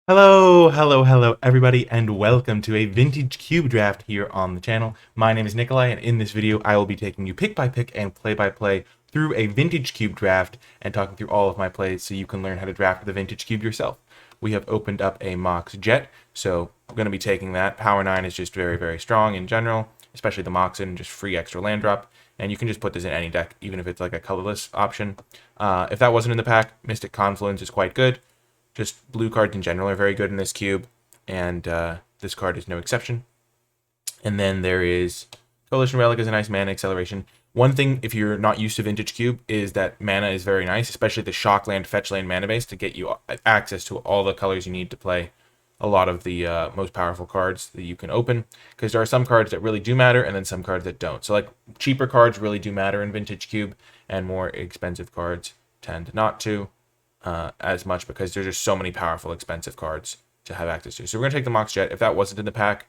Hello, everybody, and welcome to a vintage cube draft here on the channel. My name is Nikolai, and in this video, I will be taking you pick by pick and play by play through a vintage cube draft and talking through all of my plays so you can learn how to draft the vintage cube yourself. We have opened up a Mox Jet, so I'm going to be taking that. Power 9 is just very strong in general, especially the Moxen, just free extra land drop, and you can just put this in any deck, even if it's like a colorless option. If that wasn't in the pack, Mystic Confluence is quite good. Just blue cards in general are very good in this cube, and this card is no exception. And then there is Coalition Relic is a nice mana acceleration. One thing, if you're not used to Vintage Cube, is that mana is very nice, especially the shock land, fetch land mana base to get you access to all the colors you need to play a lot of the most powerful cards that you can open, because there are some cards that really do matter and then some cards that don't. So like cheaper cards really do matter in Vintage Cube, and more expensive cards tend not to. As much because there's just so many powerful, expensive cards to have access to. So we're going to take the Mox Jet. If that wasn't in the pack,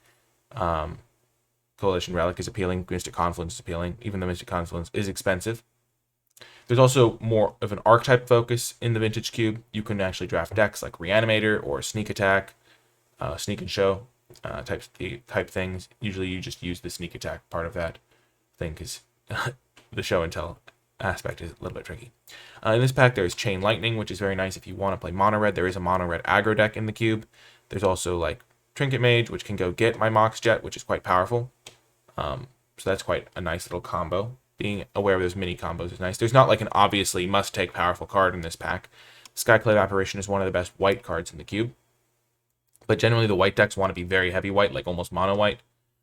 Coalition Relic is appealing, Mystic Confluence is appealing, even though Mystic Confluence is expensive. There's also more of an archetype focus in the Vintage Cube. You can actually draft decks like Reanimator or Sneak Attack, Sneak and Show type things. Usually you just use the Sneak Attack part of that thing because the Show and Tell aspect is a little bit tricky. In this pack, there is Chain Lightning, which is very nice if you want to play mono red. There is a mono red aggro deck in the cube. There's also like Trinket Mage, which can go get my Mox Jet, which is quite powerful. So that's quite a nice little combo. Being aware of those mini combos is nice. There's not like an obviously must take powerful card in this pack. Skyclave Apparition is one of the best white cards in the cube. But generally the white decks want to be very heavy white, like almost mono white.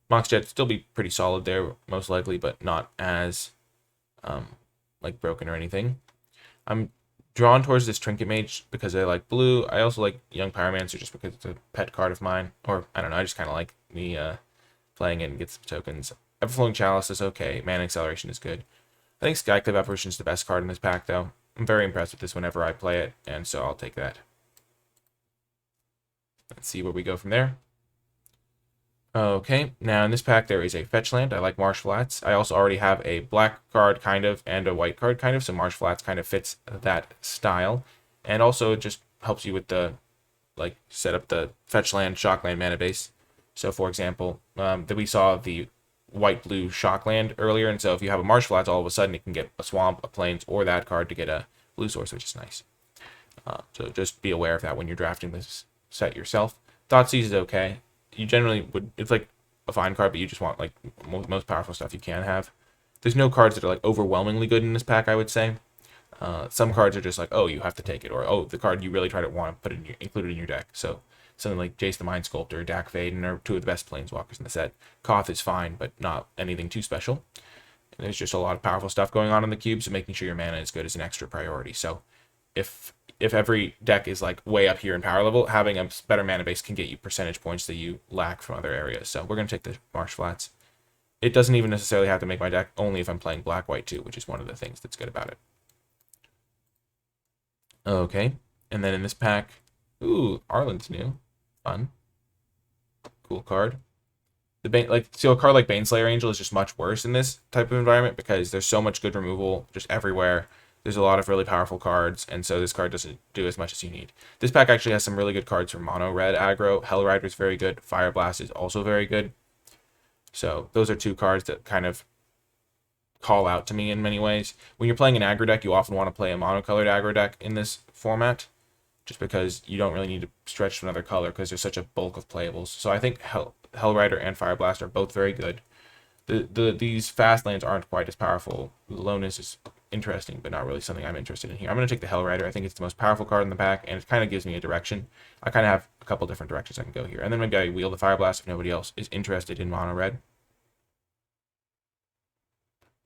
Mox Jet still be pretty solid there, most likely, but not as like broken or anything. I'm drawn towards this Trinket Mage because I like blue. I also like Young Pyromancer just because it's a pet card of mine. Or, I don't know, I just kind of like me playing it and get some tokens. Everflowing Chalice is okay. Mana Acceleration is good. I think Skyclave Apparition is the best card in this pack, though. I'm very impressed with this whenever I play it, and so I'll take that. Let's see where we go from there. Okay, now in this pack there is a fetch land. I like Marsh Flats. I also already have a black card kind of and a white card kind of, so Marsh Flats kind of fits that style. And also it just helps you with the, like, set up the fetch land, shock land mana base. So for example, that we saw the white-blue shock land earlier, and so if you have a Marsh Flats, all of a sudden it can get a swamp, a plains, or that card to get a blue source, which is nice. So just be aware of that when you're drafting this set yourself. Thoughtseize is okay. You generally would, it's like a fine card, but you just want like most powerful stuff you can have. There's no cards that are like overwhelmingly good in this pack, I would say. Some cards are just like, oh, you have to take it, or oh, the card you really try to want to put in include it in your deck. So something like Jace the Mind Sculptor, Dak Vaden are two of the best planeswalkers in the set. Koth is fine, but not anything too special. And there's just a lot of powerful stuff going on in the cube, so making sure your mana is good is an extra priority. So if every deck is like way up here in power level, having a better mana base can get you percentage points that you lack from other areas. So we're going to take the Marsh Flats. It doesn't even necessarily have to make my deck, only if I'm playing black-white too, which is one of the things that's good about it. Okay, and then in this pack, ooh, Arlen's new. Fun. Cool card. So a card like Baneslayer Angel is just much worse in this type of environment because there's so much good removal just everywhere. There's a lot of really powerful cards, and so this card doesn't do as much as you need. This pack actually has some really good cards for mono red aggro. Hellrider is very good. Fire Blast is also very good. So those are two cards that kind of call out to me in many ways. When you're playing an aggro deck, you often want to play a monocolored aggro deck in this format, just because you don't really need to stretch to another color because there's such a bulk of playables. So I think Hellrider and Fire Blast are both very good. These fast lands aren't quite as powerful. Lowness is interesting, but not really something I'm interested in here. I'm going to take the Hellrider. I think it's the most powerful card in the pack, and it kind of gives me a direction. I kind of have a couple different directions I can go here. And then maybe I wheel the Fire Blast if nobody else is interested in mono red.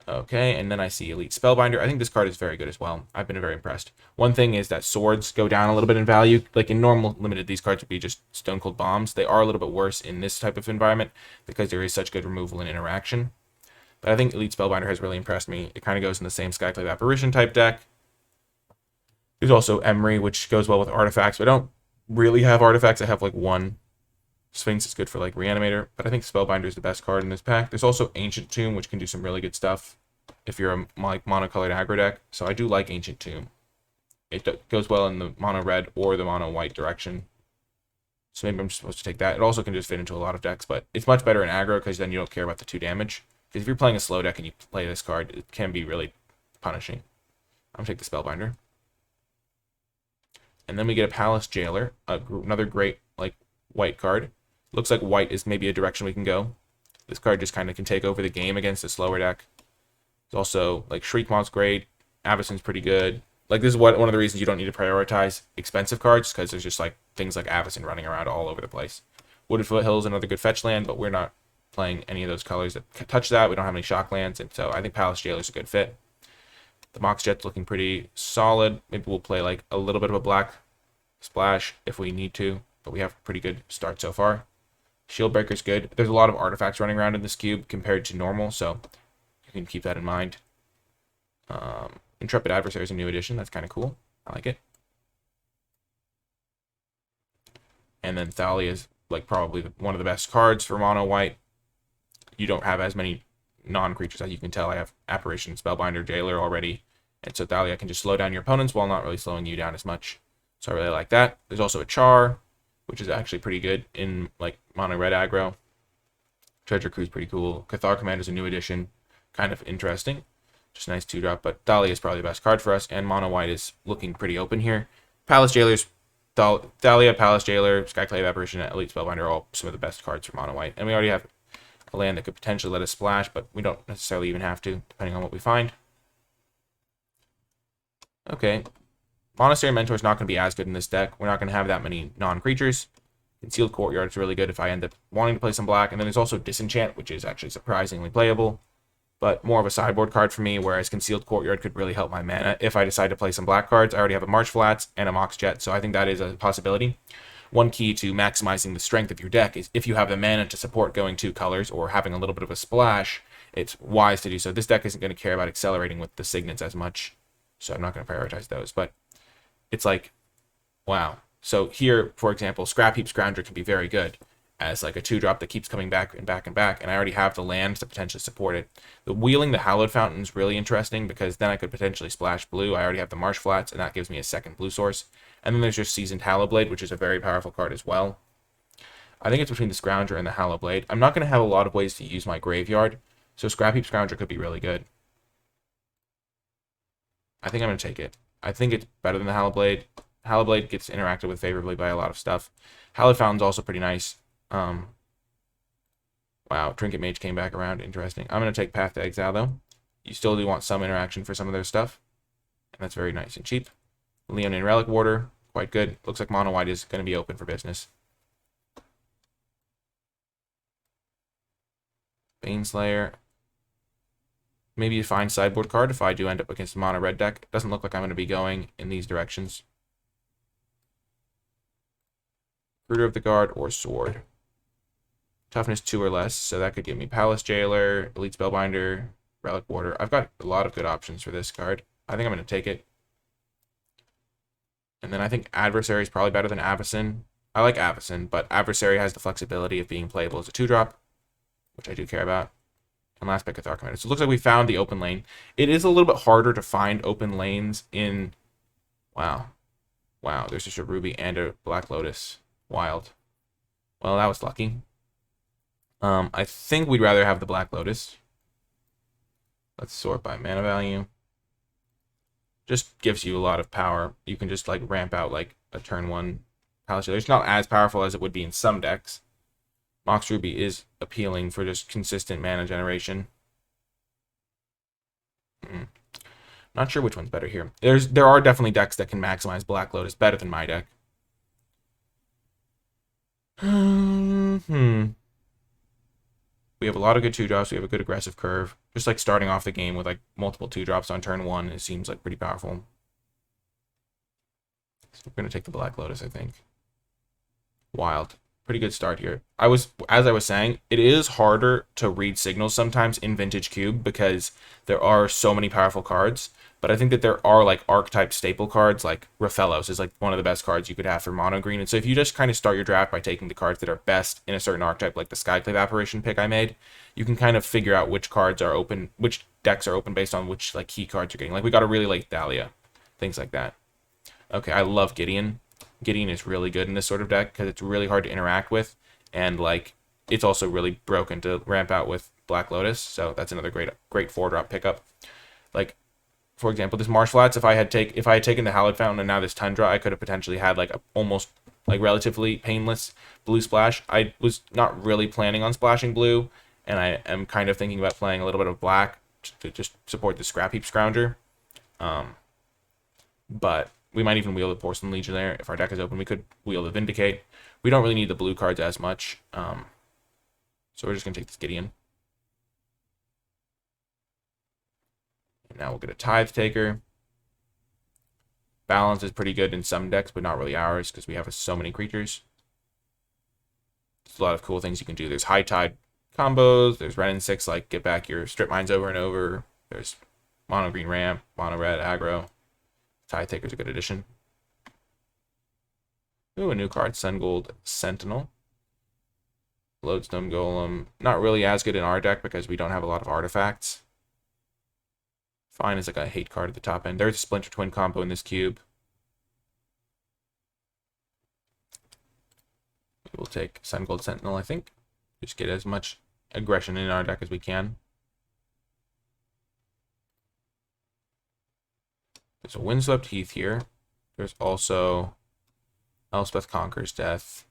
Okay, and then I see Elite Spellbinder. I think this card is very good as well. I've been very impressed. One thing is that swords go down a little bit in value. Like in normal limited, these cards would be just Stone Cold Bombs. They are a little bit worse in this type of environment because there is such good removal and interaction. But I think Elite Spellbinder has really impressed me. It kind of goes in the same Skyclave Apparition type deck. There's also Emery, which goes well with artifacts. But I don't really have artifacts. I have like one. Sphinx is good for like Reanimator, but I think Spellbinder is the best card in this pack. There's also Ancient Tomb, which can do some really good stuff if you're a like monocolored aggro deck. So I do like Ancient Tomb. It goes well in the mono red or the mono white direction. So maybe I'm supposed to take that. It also can just fit into a lot of decks, but it's much better in aggro because then you don't care about the 2 damage. Because if you're playing a slow deck and you play this card, it can be really punishing. I'm going to take the Spellbinder. And then we get a Palace Jailer, another great like white card. Looks like white is maybe a direction we can go. This card just kind of can take over the game against a slower deck. It's also like Shriekmaw's great. Avacyn's pretty good. Like this is one of the reasons you don't need to prioritize expensive cards, because there's just like things like Avacyn running around all over the place. Wooded Foothills, another good fetch land, but we're not playing any of those colors that touch that. We don't have any shock lands, and so I think Palace Jailer's a good fit. The Mox Jet's looking pretty solid. Maybe we'll play like a little bit of a black splash if we need to, but we have a pretty good start so far. Shieldbreaker's good. There's a lot of artifacts running around in this cube compared to normal, so you can keep that in mind. Intrepid Adversary is a new addition. That's kind of cool. I like it. And then Thalia is like probably one of the best cards for mono white. You don't have as many non-creatures as you can tell. I have Apparition, Spellbinder, Jailer already. And so Thalia can just slow down your opponents while not really slowing you down as much. So I really like that. There's also a Char, which is actually pretty good in like mono red aggro. Treasure Crew's pretty cool. Cathar Command is a new addition. Kind of interesting. Just a nice 2-drop, but Thalia is probably the best card for us, and mono white is looking pretty open here. Palace Jailers, Thalia, Palace Jailer, Skyclave Apparition, and Elite Spellbinder are all some of the best cards for mono white. And we already have a land that could potentially let us splash, but we don't necessarily even have to, depending on what we find. Okay. Monastery Mentor is not going to be as good in this deck. We're not going to have that many non-creatures. Concealed Courtyard is really good if I end up wanting to play some black. And then there's also Disenchant, which is actually surprisingly playable, but more of a sideboard card for me, whereas Concealed Courtyard could really help my mana if I decide to play some black cards. I already have a March Flats and a Mox Jet, so I think that is a possibility. One key to maximizing the strength of your deck is if you have the mana to support going 2 colors or having a little bit of a splash, it's wise to do so. This deck isn't going to care about accelerating with the Signets as much, so I'm not going to prioritize those, but it's like, wow. So here, for example, Scrap Heap Scrounger can be very good as like a 2-drop that keeps coming back and back and back, and I already have the land to potentially support it. The Wheeling the Hallowed Fountain is really interesting because then I could potentially splash blue. I already have the Marsh Flats, and that gives me a second blue source. And then there's just Seasoned Hallowblade, which is a very powerful card as well. I think it's between the Scrounger and the Hallowblade. I'm not going to have a lot of ways to use my graveyard, so Scrap Heap Scrounger could be really good. I think I'm going to take it. I think it's better than the Hallowblade. Hallowblade gets interacted with favorably by a lot of stuff. Hallowed Fountain's also pretty nice. Wow, Trinket Mage came back around. Interesting. I'm going to take Path to Exile, though. You still do want some interaction for some of their stuff, and that's very nice and cheap. Leonin Relic Warder, quite good. Looks like mono white is going to be open for business. Baneslayer. Maybe a fine sideboard card if I do end up against a mono red deck. Doesn't look like I'm going to be going in these directions. Recruiter of the Guard or Sword. Toughness 2 or less, so that could give me Palace Jailer, Elite Spellbinder, Relic Warder. I've got a lot of good options for this card. I think I'm going to take it. And then I think Adversary is probably better than Avacyn. I like Avacyn, but Adversary has the flexibility of being playable as a 2-drop, which I do care about. And last pick, Cathar Commander. So it looks like we found the open lane. It is a little bit harder to find open lanes in... Wow. Wow, there's just a Ruby and a Black Lotus. Wild. Well, that was lucky. I think we'd rather have the Black Lotus. Let's sort by mana value. Just gives you a lot of power. You can just like ramp out like a turn 1 Palace Jailer. It's not as powerful as it would be in some decks. Mox Ruby is appealing for just consistent mana generation. Not sure which one's better here. There are definitely decks that can maximize Black Lotus better than my deck. We have a lot of good 2-drops. We have a good aggressive curve. Just like starting off the game with like multiple 2-drops on turn 1, it seems like pretty powerful. So we're going to take the Black Lotus, I think. Wild. Pretty good start here. As I was saying, it is harder to read signals sometimes in Vintage Cube because there are so many powerful cards. But I think that there are like archetype staple cards, like Raphellos is like one of the best cards you could have for mono green. And so if you just kind of start your draft by taking the cards that are best in a certain archetype, like the Skyclave Apparition pick I made, you can kind of figure out which cards are open, which decks are open based on which like key cards you're getting. Like we got a really late Thalia, things like that. Okay, I love Gideon. Gideon is really good in this sort of deck because it's really hard to interact with, and like it's also really broken to ramp out with Black Lotus. So that's another great 4-drop pickup. Like, for example, this Marsh Flats, if I had taken the Hallowed Fountain and now this Tundra, I could have potentially had like a almost like relatively painless blue splash. I was not really planning on splashing blue, and I am kind of thinking about playing a little bit of black to just support the Scrap Heap Scrounger. But we might even wield the Porcelain Legionnaire. If our deck is open, we could wield the Vindicate. We don't really need the blue cards as much. So we're just going to take this Gideon. And now we'll get a Tithe Taker. Balance is pretty good in some decks, but not really ours because we have so many creatures. There's a lot of cool things you can do. There's High Tide combos. There's Ren and 6, like get back your Strip Mines over and over. There's Mono Green Ramp, Mono Red Aggro. Tithe Taker's a good addition. Ooh, a new card, Sun Gold Sentinel. Lodestone Golem. Not really as good in our deck because we don't have a lot of artifacts. Fine is like a hate card at the top end. There's a Splinter Twin combo in this cube. We'll take Sun Gold Sentinel, I think. Just get as much aggression in our deck as we can. There's a Windswept Heath here. There's also Elspeth Conquers Death.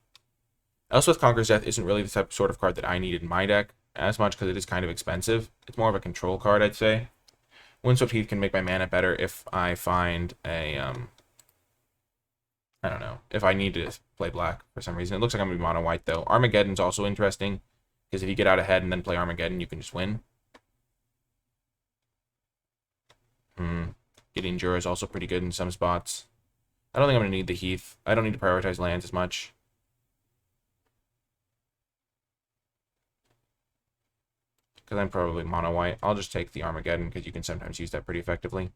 Elspeth Conquers Death isn't really the sort of card that I need in my deck as much because it is kind of expensive. It's more of a control card, I'd say. Windswept Heath can make my mana better if I find a, I don't know, if I need to play black for some reason. It looks like I'm going to be mono white, though. Armageddon's also interesting, because if you get out ahead and then play Armageddon, you can just win. Getting Jura is also pretty good in some spots. I don't think I'm going to need the Heath. I don't need to prioritize lands as much. Because I'm probably mono white. I'll just take the Armageddon because you can sometimes use that pretty effectively.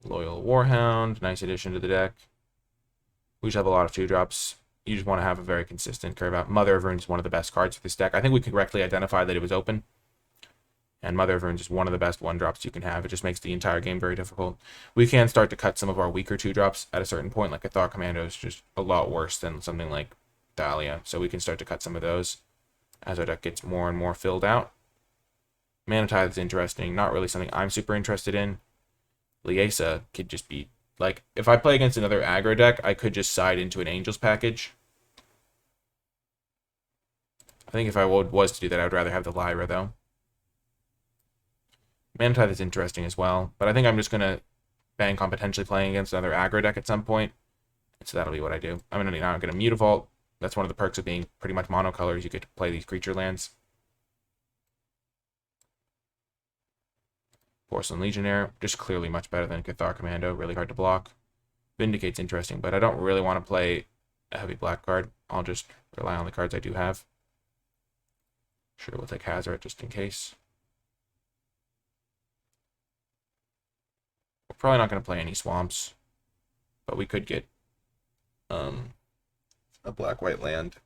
Loyal Warhound, nice addition to the deck. We just have a lot of 2-drops. You just want to have a very consistent curve out. Mother of Runes is one of the best cards for this deck. I think we correctly identified that it was open. And Mother of Runes is one of the best 1-drops you can have. It just makes the entire game very difficult. We can start to cut some of our weaker 2-drops at a certain point. Like a Thought Commando is just a lot worse than something like Dahlia. So we can start to cut some of those as our deck gets more and more filled out. Mana Tithe is interesting. Not really something I'm super interested in. Liesa could just be, like, if I play against another aggro deck, I could just side into an Angels package. I think if I was to do that, I would rather have the Lyra, though. Mana Tithe is interesting as well, but I think I'm just going to bank on potentially playing against another aggro deck at some point. So that'll be what I do. I'm going to Mutavault. That's one of the perks of being pretty much monocolors. You get to play these creature lands. Porcelain Legionnaire, just clearly much better than Cathar Commando. Really hard to block. Vindicate's interesting, but I don't really want to play a heavy black card. I'll just rely on the cards I do have. Sure, we'll take Hazard just in case. We're probably not going to play any swamps, but we could get a black-white land.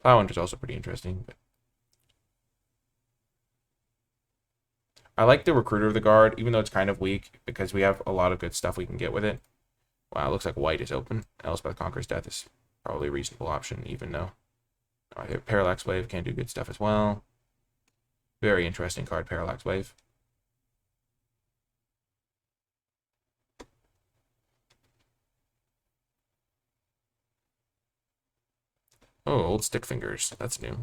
Plowhunter's also pretty interesting. But I like the Recruiter of the Guard, even though it's kind of weak, because we have a lot of good stuff we can get with it. Wow, it looks like white is open. Elspeth Conquers Death is probably a reasonable option, even though Parallax Wave can do good stuff as well. Very interesting card, Parallax Wave. Oh, Old Stick Fingers. That's new.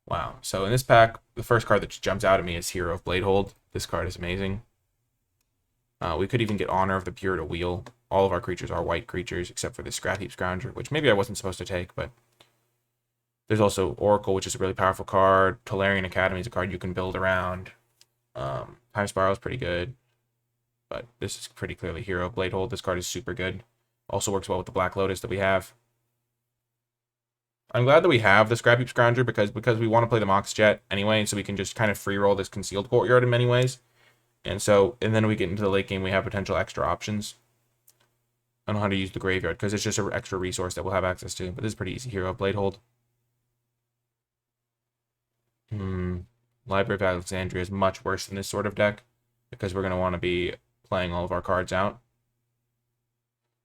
Wow. So in this pack, the first card that just jumps out at me is Hero of Bladehold. This card is amazing. We could even get Honor of the Pure to wheel. All of our creatures are white creatures, except for the Scrap Heap Scrounger, which maybe I wasn't supposed to take, but there's also Oracle, which is a really powerful card. Tolarian Academy is a card you can build around. Time Spiral is pretty good, but this is pretty clearly Hero of Bladehold. This card is super good. Also works well with the Black Lotus that we have. I'm glad that we have the Scrap Heap Scrounger because we want to play the Mox Jet anyway, so we can just kind of free roll this Concealed Courtyard in many ways. And then we get into the late game, we have potential extra options. I don't know how to use the Graveyard because it's just an extra resource that we'll have access to. But this is pretty easy. Hero of Bladehold. Library of Alexandria is much worse than this sort of deck because we're going to want to be playing all of our cards out.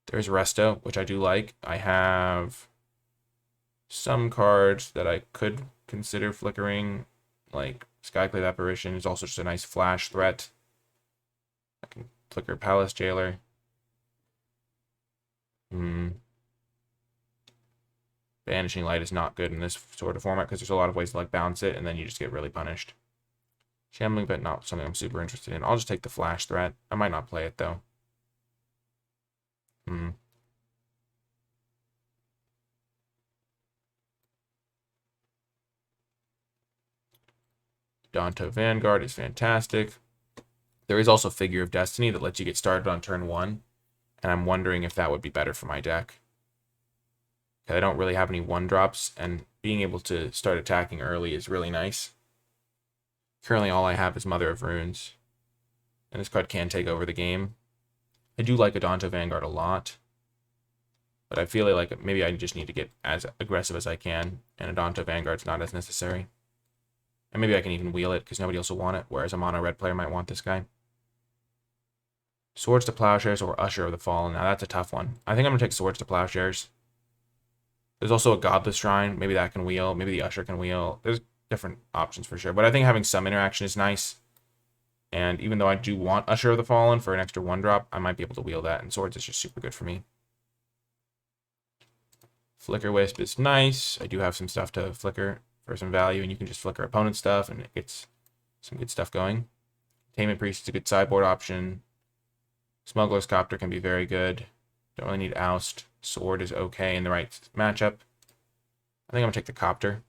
There's Resto, which I do like. I have some cards that I could consider flickering, like Skyclave Apparition is also just a nice flash threat. I can flicker Palace Jailer. Banishing Light is not good in this sort of format because there's a lot of ways to like bounce it and then you just get really punished. Shambling Bet, not something I'm super interested in. I'll just take the flash threat. I might not play it though. Danto Vanguard is fantastic. There is also Figure of Destiny that lets you get started on turn 1. And I'm wondering if that would be better for my deck. Because I don't really have any 1-drops, and being able to start attacking early is really nice. Currently all I have is Mother of Runes. And this card can take over the game. I do like Adanto Vanguard a lot. But I feel like maybe I just need to get as aggressive as I can. And Adanto Vanguard's not as necessary. And maybe I can even wheel it because nobody else will want it. Whereas a mono red player might want this guy. Swords to Plowshares or Usher of the Fallen. Now that's a tough one. I think I'm going to take Swords to Plowshares. There's also a Godless Shrine. Maybe that can wheel. Maybe the Usher can wheel. There's different options for sure. But I think having some interaction is nice. And even though I do want Usher of the Fallen for an extra 1-drop, I might be able to wheel that. And Swords is just super good for me. Flicker Wisp is nice. I do have some stuff to flicker for some value. And you can just flicker opponent stuff and it gets some good stuff going. Containment Priest is a good sideboard option. Smuggler's Copter can be very good. Don't really need Oust. Sword is okay in the right matchup. I think I'm going to take the Copter.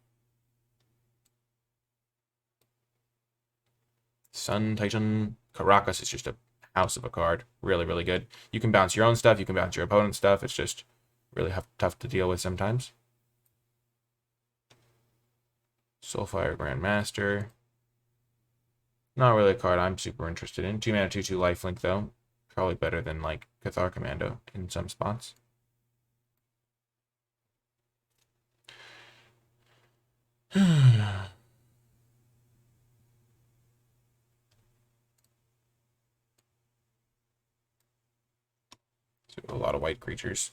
Sun Titan. Caracas is just a house of a card. Really, really good. You can bounce your own stuff. You can bounce your opponent's stuff. It's just really tough to deal with sometimes. Soulfire Grandmaster. Not really a card I'm super interested in. 2 mana 2/2 lifelink though. Probably better than like Cathar Commando in some spots. A lot of white creatures.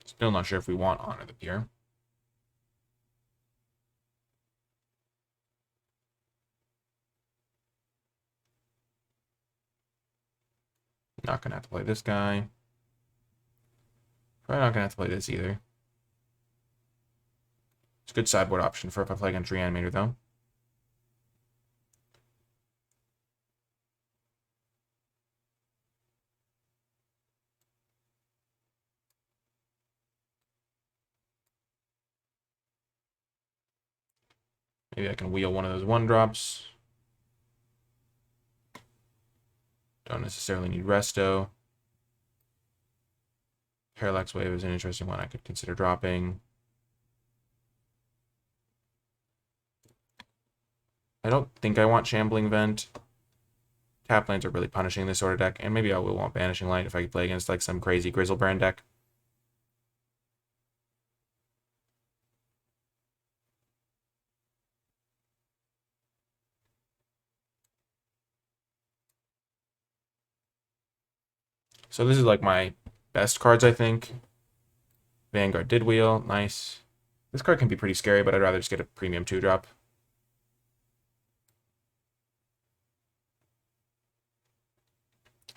Still not sure if we want Honor the Pure. Not gonna have to play this guy. Probably not gonna have to play this either. It's a good sideboard option for if I play against Reanimator though. Maybe I can wheel one of those 1-drops. Don't necessarily need Resto. Parallax Wave is an interesting one I could consider dropping. I don't think I want Shambling Vent. Tap lands are really punishing this sort of deck, and maybe I will want Banishing Light if I could play against like some crazy Grizzlebrand deck. So this is like my best cards, I think. Vanguard did wheel, nice. This card can be pretty scary, but I'd rather just get a premium 2-drop.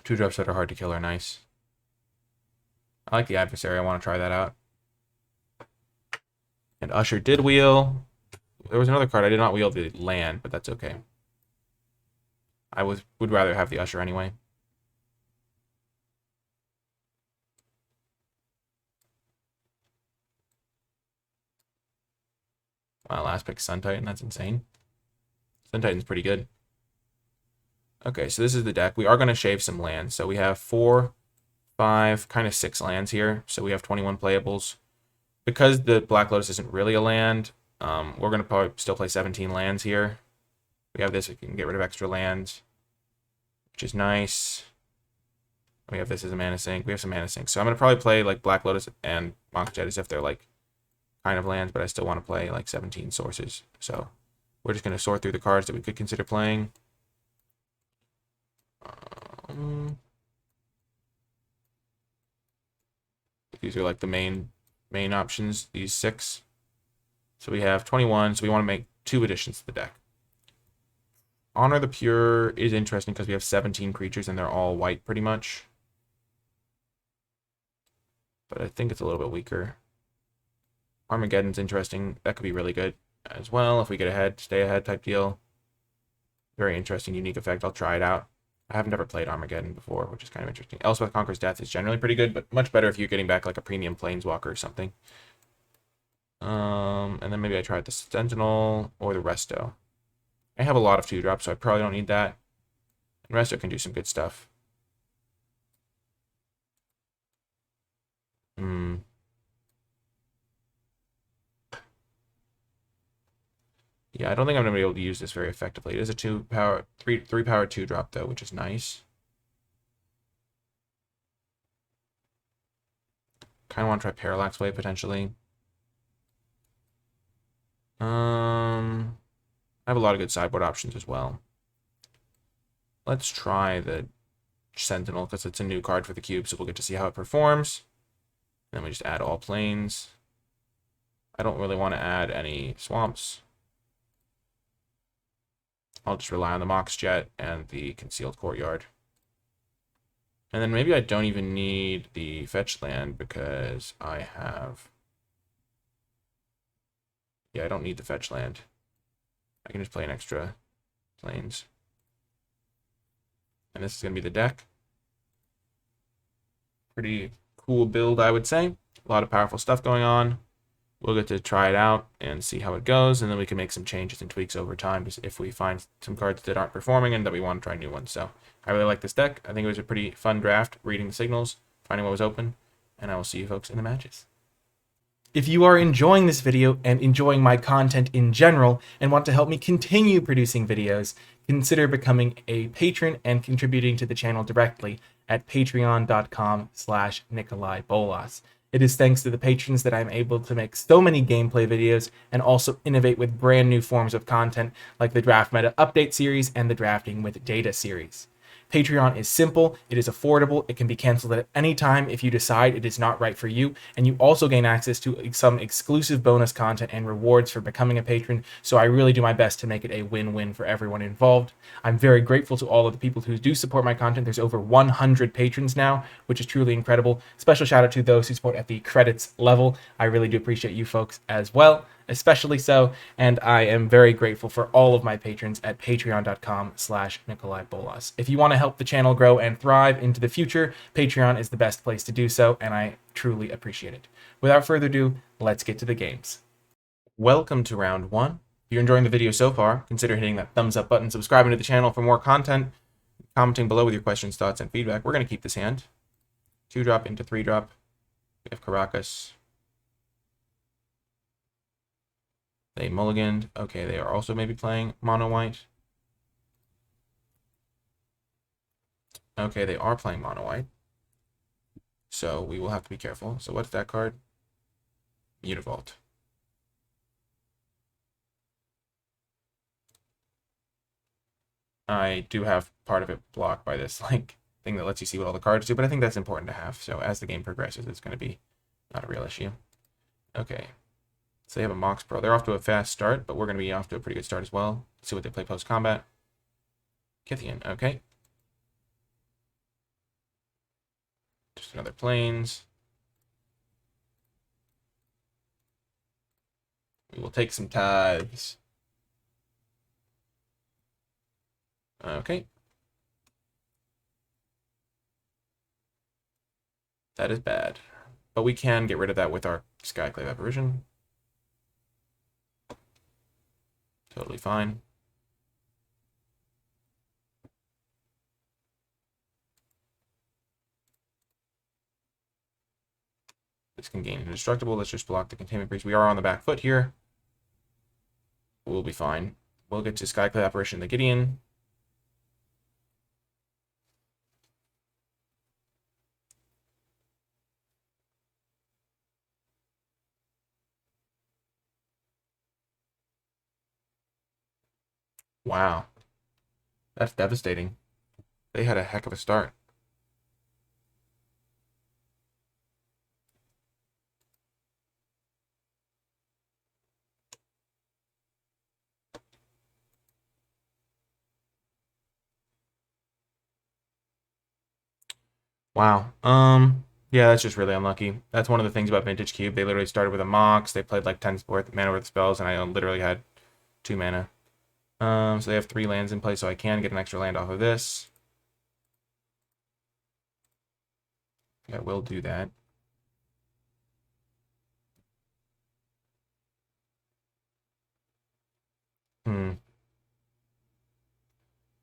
Two drops that are hard to kill are nice. I like the Adversary. I want to try that out. And Usher did wheel. There was another card. I did not wheel the land, but that's okay. I would rather have the Usher anyway. My last pick, Sun Titan. That's insane. Sun Titan's pretty good. Okay, so this is the deck. We are going to shave some lands. So we have 4, 5, kind of 6 lands here. So we have 21 playables. Because the Black Lotus isn't really a land, we're going to probably still play 17 lands here. We have this. We can get rid of extra lands, which is nice. We have this as a mana sink. We have some mana sinks. So I'm going to probably play like Black Lotus and Mox Jet as if they're like kind of lands, but I still want to play like 17 sources. So we're just going to sort through the cards that we could consider playing. These are like the main options, these 6. So we have 21, so we want to make 2 additions to the deck. Honor the Pure is interesting because we have 17 creatures and they're all white pretty much. But I think it's a little bit weaker. Armageddon's interesting. That could be really good as well if we get ahead, stay ahead type deal. Very interesting, unique effect. I'll try it out. I have never played Armageddon before, which is kind of interesting. Elspeth Conquers Death is generally pretty good, but much better if you're getting back like a premium Planeswalker or something. And then maybe I tried the Sentinel or the Resto. I have a lot of 2-drops, so I probably don't need that. And Resto can do some good stuff. Yeah, I don't think I'm gonna be able to use this very effectively. It is a 3-power 2-drop though, which is nice. Kind of want to try Parallax Wave potentially. I have a lot of good sideboard options as well. Let's try the Sentinel because it's a new card for the cube, so we'll get to see how it performs. Then we just add all planes. I don't really want to add any swamps. I'll just rely on the Mox Jet and the Concealed Courtyard. And then maybe I don't even need the fetch land because I have... Yeah, I don't need the fetch land. I can just play an extra planes. And this is going to be the deck. Pretty cool build, I would say. A lot of powerful stuff going on. We'll get to try it out and see how it goes, and then we can make some changes and tweaks over time if we find some cards that aren't performing and that we want to try new ones. So I really like this deck. I think it was a pretty fun draft, reading the signals, finding what was open, and I will see you folks in the matches. If you are enjoying this video and enjoying my content in general and want to help me continue producing videos, consider becoming a patron and contributing to the channel directly at patreon.com/NicolaiBolas. It is thanks to the patrons that I'm able to make so many gameplay videos and also innovate with brand new forms of content like the Draft Meta Update series and the Drafting with Data series. Patreon is simple, it is affordable, it can be canceled at any time if you decide it is not right for you, and you also gain access to some exclusive bonus content and rewards for becoming a patron, so I really do my best to make it a win-win for everyone involved. I'm very grateful to all of the people who do support my content. There's over 100 patrons now, which is truly incredible. Special shout out to those who support at the credits level. I really do appreciate you folks as well, especially so, and I am very grateful for all of my patrons at patreon.com/NicolaiBolas. If you want to help the channel grow and thrive into the future, Patreon is the best place to do so, and I truly appreciate it. Without further ado, let's get to the games. Welcome to round 1. If you're enjoying the video so far, consider hitting that thumbs up button, subscribing to the channel for more content, commenting below with your questions, thoughts, and feedback. We're going to keep this hand. 2-drop into 3-drop. We have Caracas. They mulliganed. Okay, they are also maybe playing mono white. Okay, they are playing mono white. So we will have to be careful. So what's that card? Mutavault. I do have part of it blocked by this like thing that lets you see what all the cards do, but I think that's important to have. So as the game progresses, it's going to be not a real issue. Okay. So they have a Mox Pro. They're off to a fast start, but we're going to be off to a pretty good start as well. Let's see what they play post-combat. Kythian, okay. Just another planes. We will take some tithes. Okay. That is bad. But we can get rid of that with our Skyclave Apparition. Totally fine. This can gain indestructible. Let's just block the Containment Breach. We are on the back foot here. We'll be fine. We'll get to Skyclave Apparition the Gideon. Wow. That's devastating. They had a heck of a start. Wow. Yeah, that's just really unlucky. That's one of the things about Vintage Cube. They literally started with a Mox. They played like 10 mana worth of spells, and I literally had 2 mana. So they have 3 lands in play, so I can get an extra land off of this. I will do that. Hmm.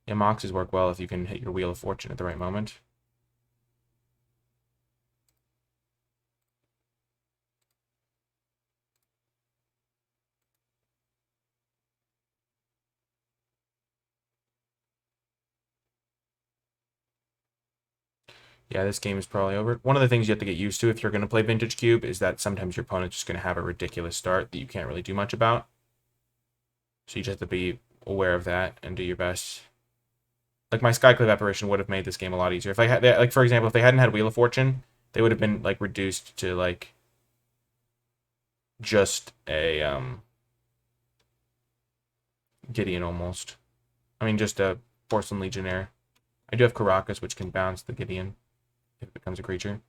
Yeah, Moxes work well if you can hit your Wheel of Fortune at the right moment. Yeah, this game is probably over. One of the things you have to get used to if you're going to play Vintage Cube is that sometimes your opponent's just going to have a ridiculous start that you can't really do much about. So you just have to be aware of that and do your best. Like my Skyclave apparition would have made this game a lot easier. If I had, like for example, if they hadn't had Wheel of Fortune, they would have been like reduced to like just a Gideon almost. I mean, just a Porcelain Legionnaire. I do have Caracas, which can bounce the Gideon if it becomes a creature.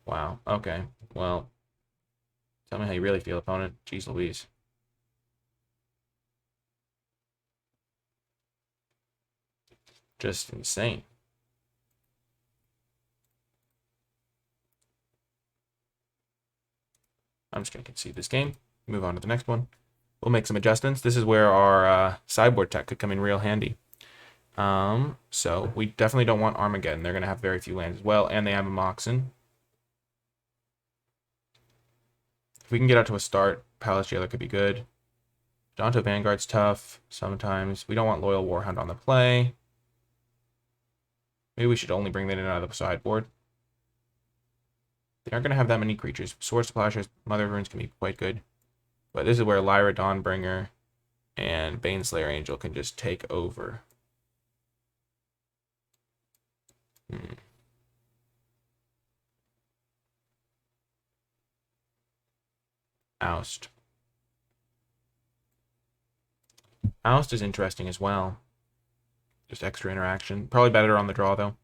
Wow. Okay. Well, tell me how you really feel, opponent. Jeez Louise. Just insane. I'm just going to concede this game. Move on to the next one. We'll make some adjustments. This is where our sideboard tech could come in real handy. So we definitely don't want Armageddon. They're going to have very few lands as well, and they have a Moxen. If we can get out to a start, Palace Jailer could be good. Donto Vanguard's tough sometimes. We don't want Loyal Warhound on the play. Maybe we should only bring that in out of the sideboard. They aren't going to have that many creatures. Sword Splashers, Mother of Runes can be quite good. But this is where Lyra Dawnbringer and Baneslayer Angel can just take over. Oust. Oust is interesting as well. Just extra interaction. Probably better on the draw, though.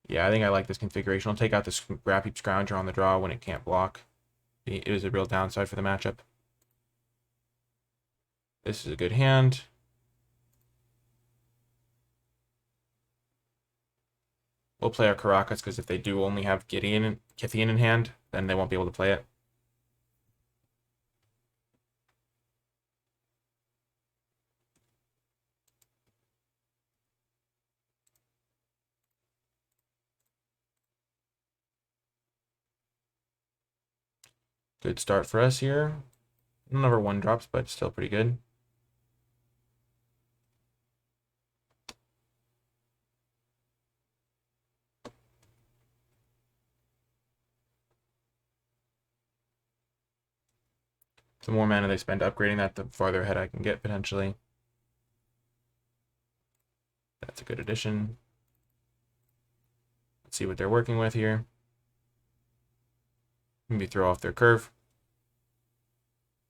Yeah, I think I like this configuration. I'll take out this Scrappy Scrounger on the draw when it can't block. It is a real downside for the matchup. This is a good hand. We'll play our Caracas, because if they do only have Kithian in hand, then they won't be able to play it. Good start for us here. Number 1 drops, but still pretty good. The more mana they spend upgrading that, the farther ahead I can get, potentially. That's a good addition. Let's see what they're working with here. Maybe throw off their curve.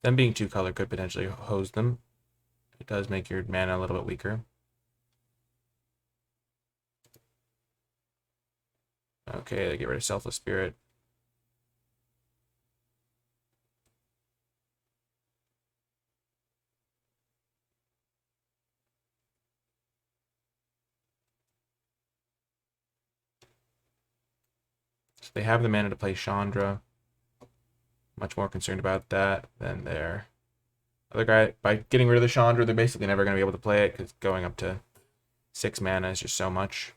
Them being 2-color could potentially hose them. It does make your mana a little bit weaker. Okay, they get rid of Selfless Spirit. So they have the mana to play Chandra. Much more concerned about that than their other guy. By getting rid of the Chandra, they're basically never going to be able to play it, because going up to 6 mana is just so much.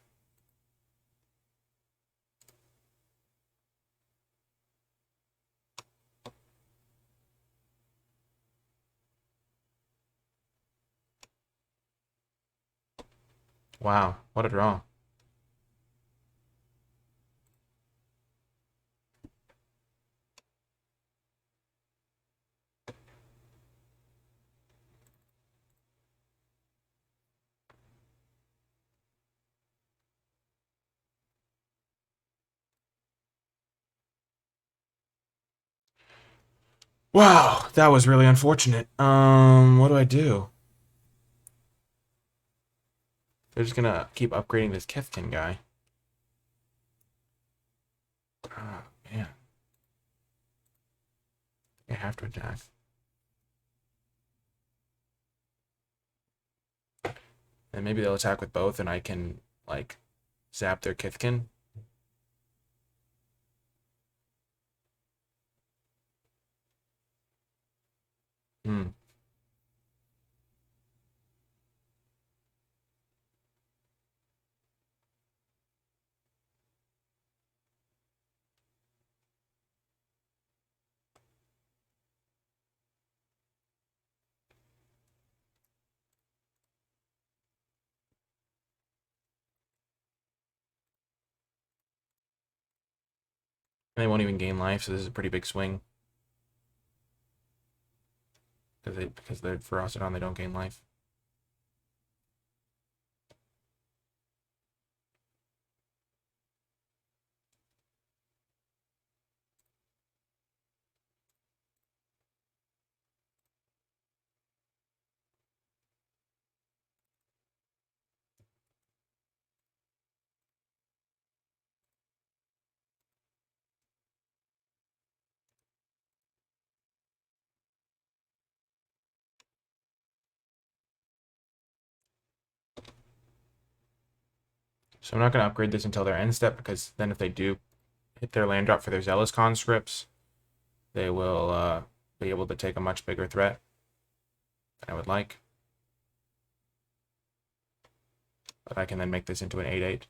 Wow, what a draw. Wow, that was really unfortunate. What do I do? They're just gonna keep upgrading this Kithkin guy. Oh, man. I have to attack. And maybe they'll attack with both and I can, like, zap their Kithkin. Hmm. And they won't even gain life, so this is a pretty big swing. Because they're Ferocidon, they don't gain life. So I'm not going to upgrade this until their end step, because then if they do hit their land drop for their Zealous conscripts, they will be able to take a much bigger threat than I would like. But I can then make this into an 8/8.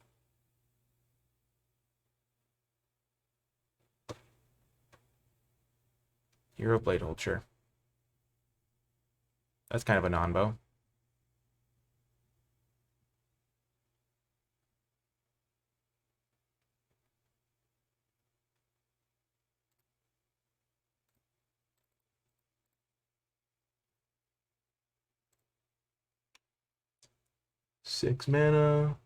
Hero Blade Hold, sure. That's kind of a non-bow. Six mana.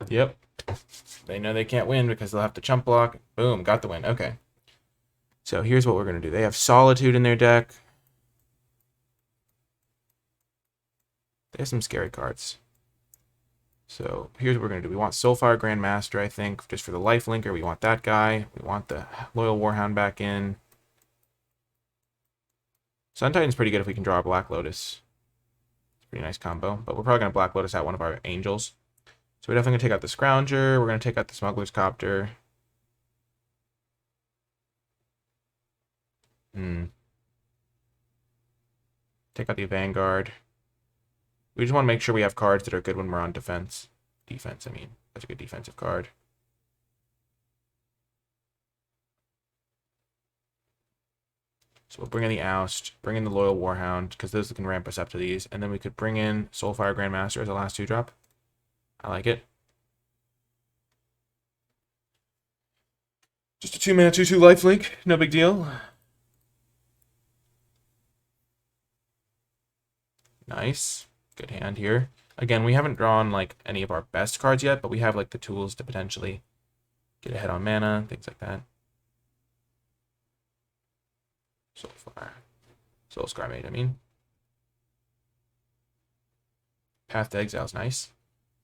Yep. They know they can't win because they'll have to chump block. Boom, got the win. Okay. So here's what we're going to do. They have Solitude in their deck. They have some scary cards. So here's what we're going to do. We want Soulfire Grandmaster, I think, just for the life linker. We want that guy. We want the Loyal Warhound back in. Sun Titan's pretty good if we can draw a Black Lotus. It's a pretty nice combo. But we're probably going to Black Lotus out one of our Angels. So we're definitely going to take out the Scrounger. We're going to take out the Smuggler's Copter. Take out the Vanguard. We just want to make sure we have cards that are good when we're on defense. Defense, I mean. That's a good defensive card. So we'll bring in the Oust, bring in the Loyal Warhound, because those can ramp us up to these. And then we could bring in Soulfire Grandmaster as a last 2-drop. I like it. Just a 2-mana 2/2 lifelink. No big deal. Nice. Good hand here. Again, we haven't drawn like any of our best cards yet, but we have like the tools to potentially get ahead on mana, things like that. Soulfire. Soulscar Mate, I mean. Path to Exile is nice.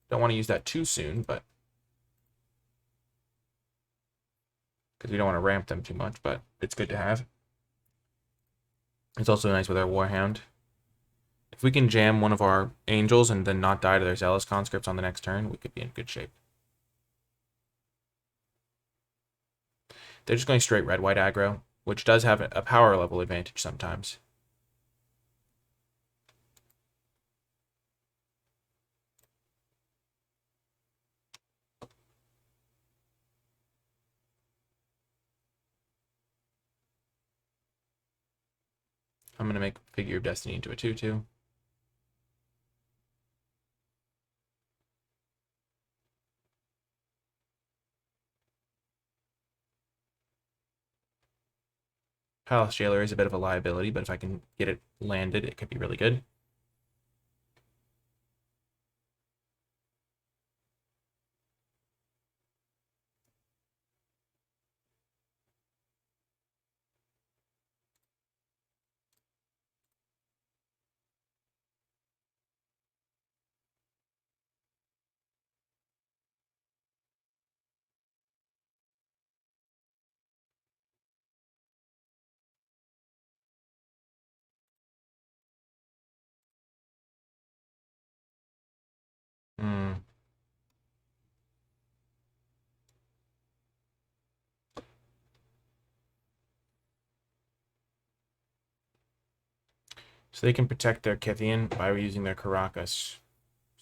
Don't want to use that too soon, but because we don't want to ramp them too much, but it's good to have. It's also nice with our Warhound. If we can jam one of our Angels and then not die to their Zealous conscripts on the next turn, we could be in good shape. They're just going straight red-white aggro, which does have a power level advantage sometimes. I'm going to make Figure of Destiny into a 2/2. Palace Jailer is a bit of a liability, but if I can get it landed, it could be really good. Hmm. So they can protect their Kithian by using their Caracas.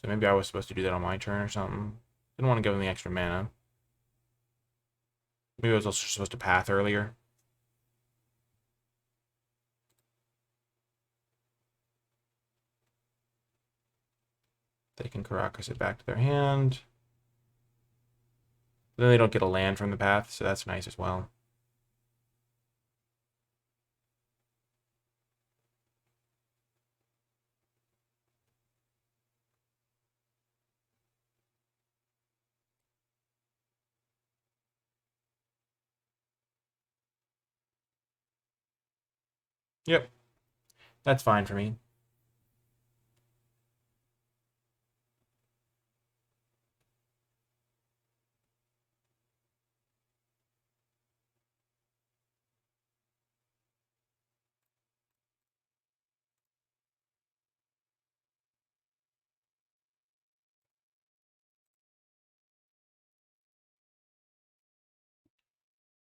So maybe I was supposed to do that on my turn or something. Didn't want to give them the extra mana. Maybe I was also supposed to path earlier. They can Caracas it back to their hand. Then they don't get a land from the path, so that's nice as well. Yep, that's fine for me.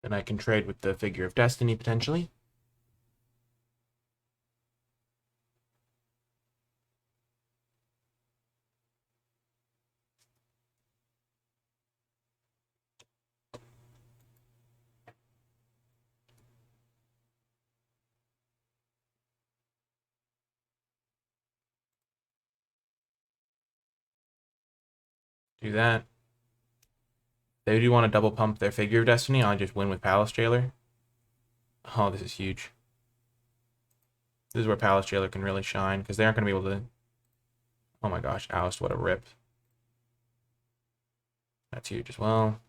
Then I can trade with the Figure of Destiny, potentially. Do that. They do want to double pump their Figure of Destiny. I'll just win with Palace Jailer. Oh, this is huge. This is where Palace Jailer can really shine, because they aren't going to be able to... Oh my gosh, Oust, what a rip. That's huge as well.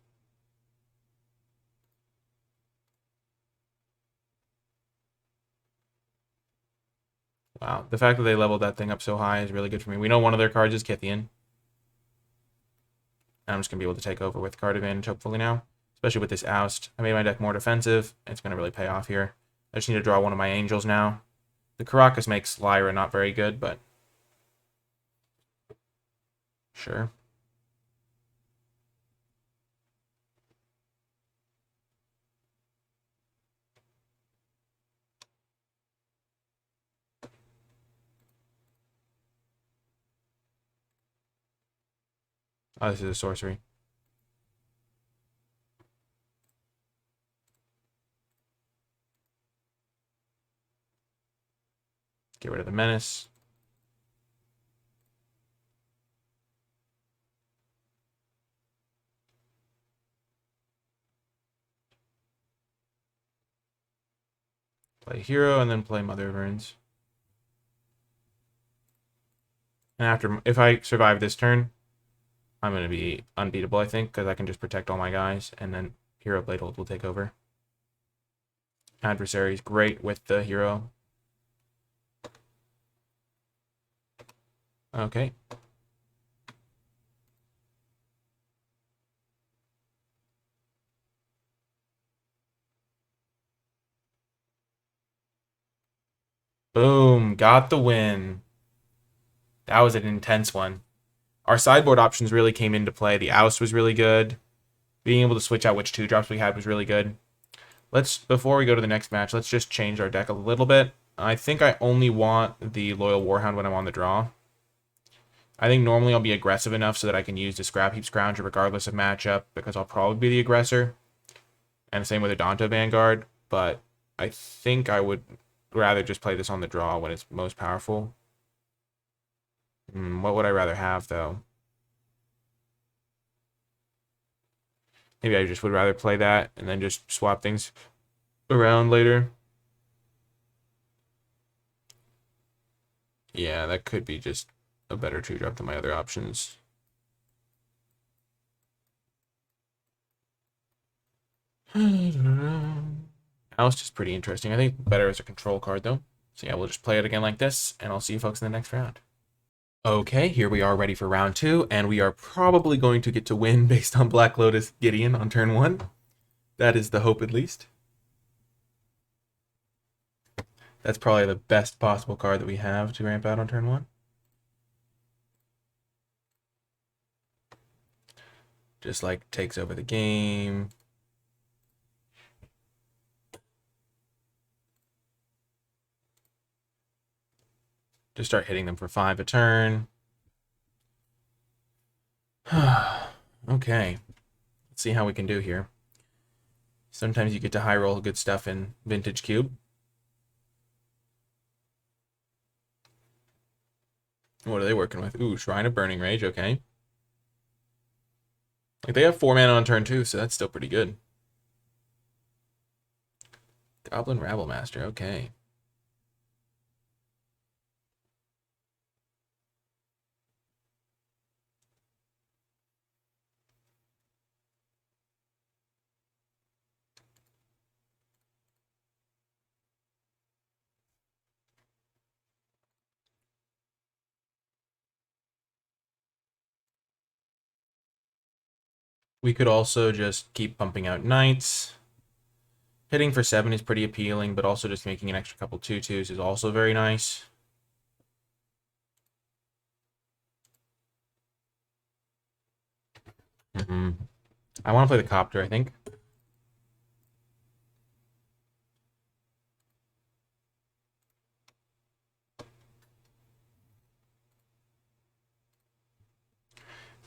Wow, the fact that they leveled that thing up so high is really good for me. We know one of their cards is Kithian. And I'm just going to be able to take over with card advantage, hopefully now. Especially with this Oust. I made my deck more defensive. It's going to really pay off here. I just need to draw one of my Angels now. The Caracas makes Lyra not very good, but... Sure. Oh, this is a sorcery. Get rid of the Menace. Play Hero, and then play Mother of Urns. And after, if I survive this turn, I'm going to be unbeatable, I think, because I can just protect all my guys, and then Hero Bladehold will take over. Adversary is great with the Hero. Okay. Boom. Got the win. That was an intense one. Our sideboard options really came into play. The Oust was really good. Being able to switch out which 2-drops we had was really good. Before we go to the next match, let's just change our deck a little bit. I think I only want the Loyal Warhound when I'm on the draw. I think normally I'll be aggressive enough so that I can use the Scrap Heap Scrounger regardless of matchup, because I'll probably be the aggressor. And same with the Danto Vanguard, but I think I would rather just play this on the draw when it's most powerful. What would I rather have, though? Maybe I just would rather play that and then just swap things around later. Yeah, that could be just a better 2-drop than my other options. Oust is pretty interesting. I think better as a control card, though. So yeah, we'll just play it again like this, and I'll see you folks in the next round. Okay, here we are ready for round 2, and we are probably going to get to win based on Black Lotus Gideon on turn 1. That is the hope, at least. That's probably the best possible card that we have to ramp out on turn 1. just like takes over the game. Just start hitting them for 5 a turn. Okay. Let's see how we can do here. Sometimes you get to high roll good stuff in Vintage Cube. What are they working with? Ooh, Shrine of Burning Rage, okay. Like, they have 4 mana on turn 2, so that's still pretty good. Goblin Rabble Master, okay. We could also just keep pumping out knights. Hitting for 7 is pretty appealing, but also just making an extra couple 2/2s is also very nice. I want to play the Copter, I think.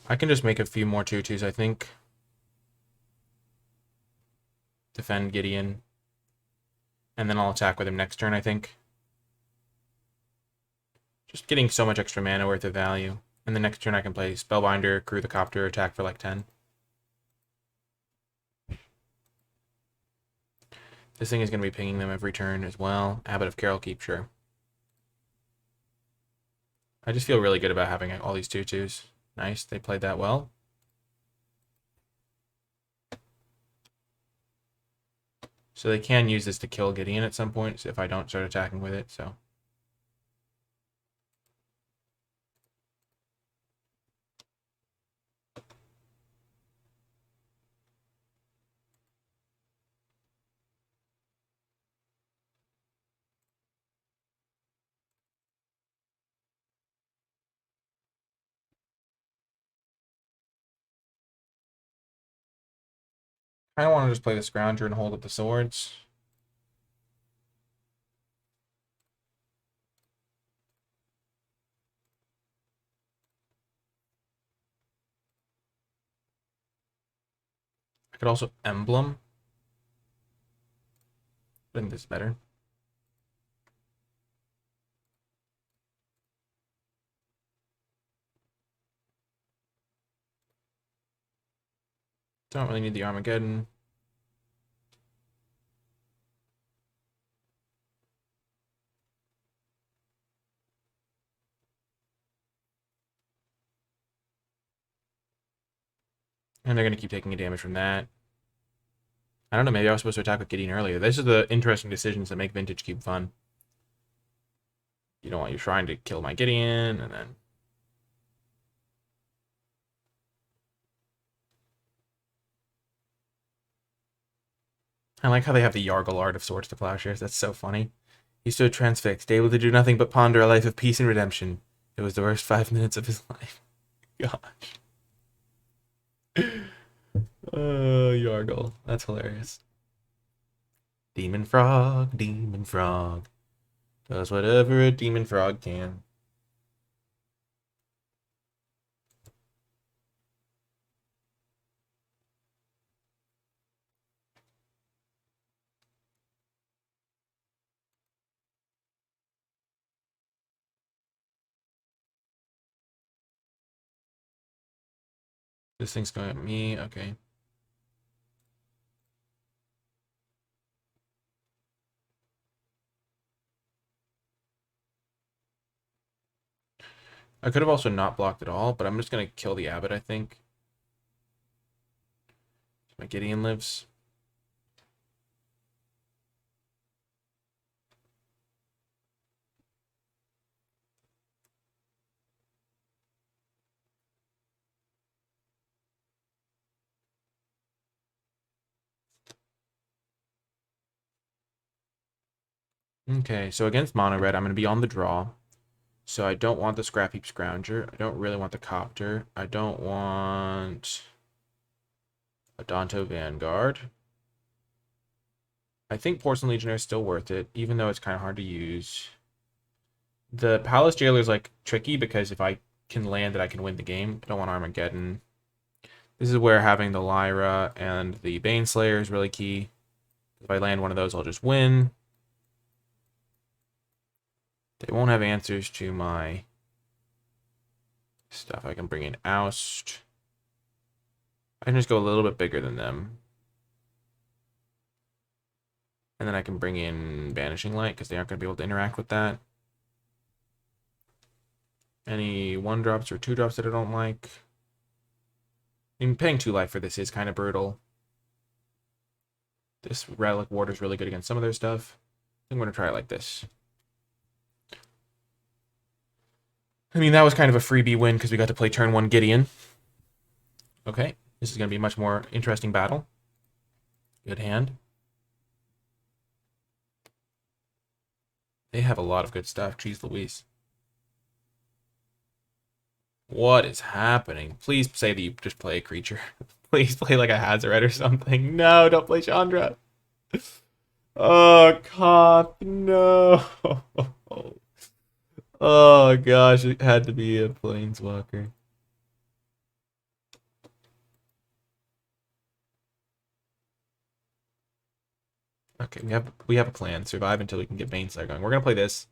I can just make a few more 2/2s, I think. Defend Gideon. And then I'll attack with him next turn, I think. Just getting so much extra mana worth of value. And the next turn I can play Spellbinder, crew the Copter, attack for like 10. This thing is going to be pinging them every turn as well. Abbot of Carol Keep, sure. I just feel really good about having all these 2/2s. Nice, they played that well. So they can use this to kill Gideon at some point if I don't start attacking with it, so. I don't want to just play the Scrounger and hold up the swords. I could also Emblem. I think this is better. Don't really need the Armageddon. And they're going to keep taking a damage from that. I don't know, maybe I was supposed to attack with Gideon earlier. This is the interesting decisions that make Vintage Cube fun. You don't want your Shrine to kill my Gideon, and then... I like how they have the Yargle art of Swords to Plowshares. That's so funny. He stood transfixed, able to do nothing but ponder a life of peace and redemption. It was the worst 5 minutes of his life. Gosh. Yargle. That's hilarious. Demon Frog, does whatever a demon frog can. This thing's going at me. Okay. I could have also not blocked at all, but I'm just going to kill the Abbot, I think. My Gideon lives. Okay, so against Mono Red, I'm going to be on the draw. So I don't want the Scrap Heap Scrounger. I don't really want the Copter. I don't want Odonto Vanguard. I think Porcelain Legionnaire is still worth it, even though it's kind of hard to use. The Palace Jailer is like tricky because if I can land it, I can win the game. I don't want Armageddon. This is where having the Lyra and the Baneslayer is really key. If I land one of those, I'll just win. They won't have answers to my stuff. I can bring in Oust. I can just go a little bit bigger than them. And then I can bring in Banishing Light because they aren't going to be able to interact with that. Any 1-drops or 2-drops that I don't like. I mean, paying 2 life for this is kind of brutal. This Relic Ward is really good against some of their stuff. I'm going to try it like this. I mean, that was kind of a freebie win because we got to play turn 1 Gideon. Okay, this is going to be a much more interesting battle. Good hand. They have a lot of good stuff. Jeez Louise. What is happening? Please say that you just play a creature. Please play like a Hazoret or something. No, don't play Chandra. Oh, Cop, no. Oh, gosh, it had to be a Planeswalker. Okay, we have a plan. Survive until we can get Baneslayer going. We're gonna play this.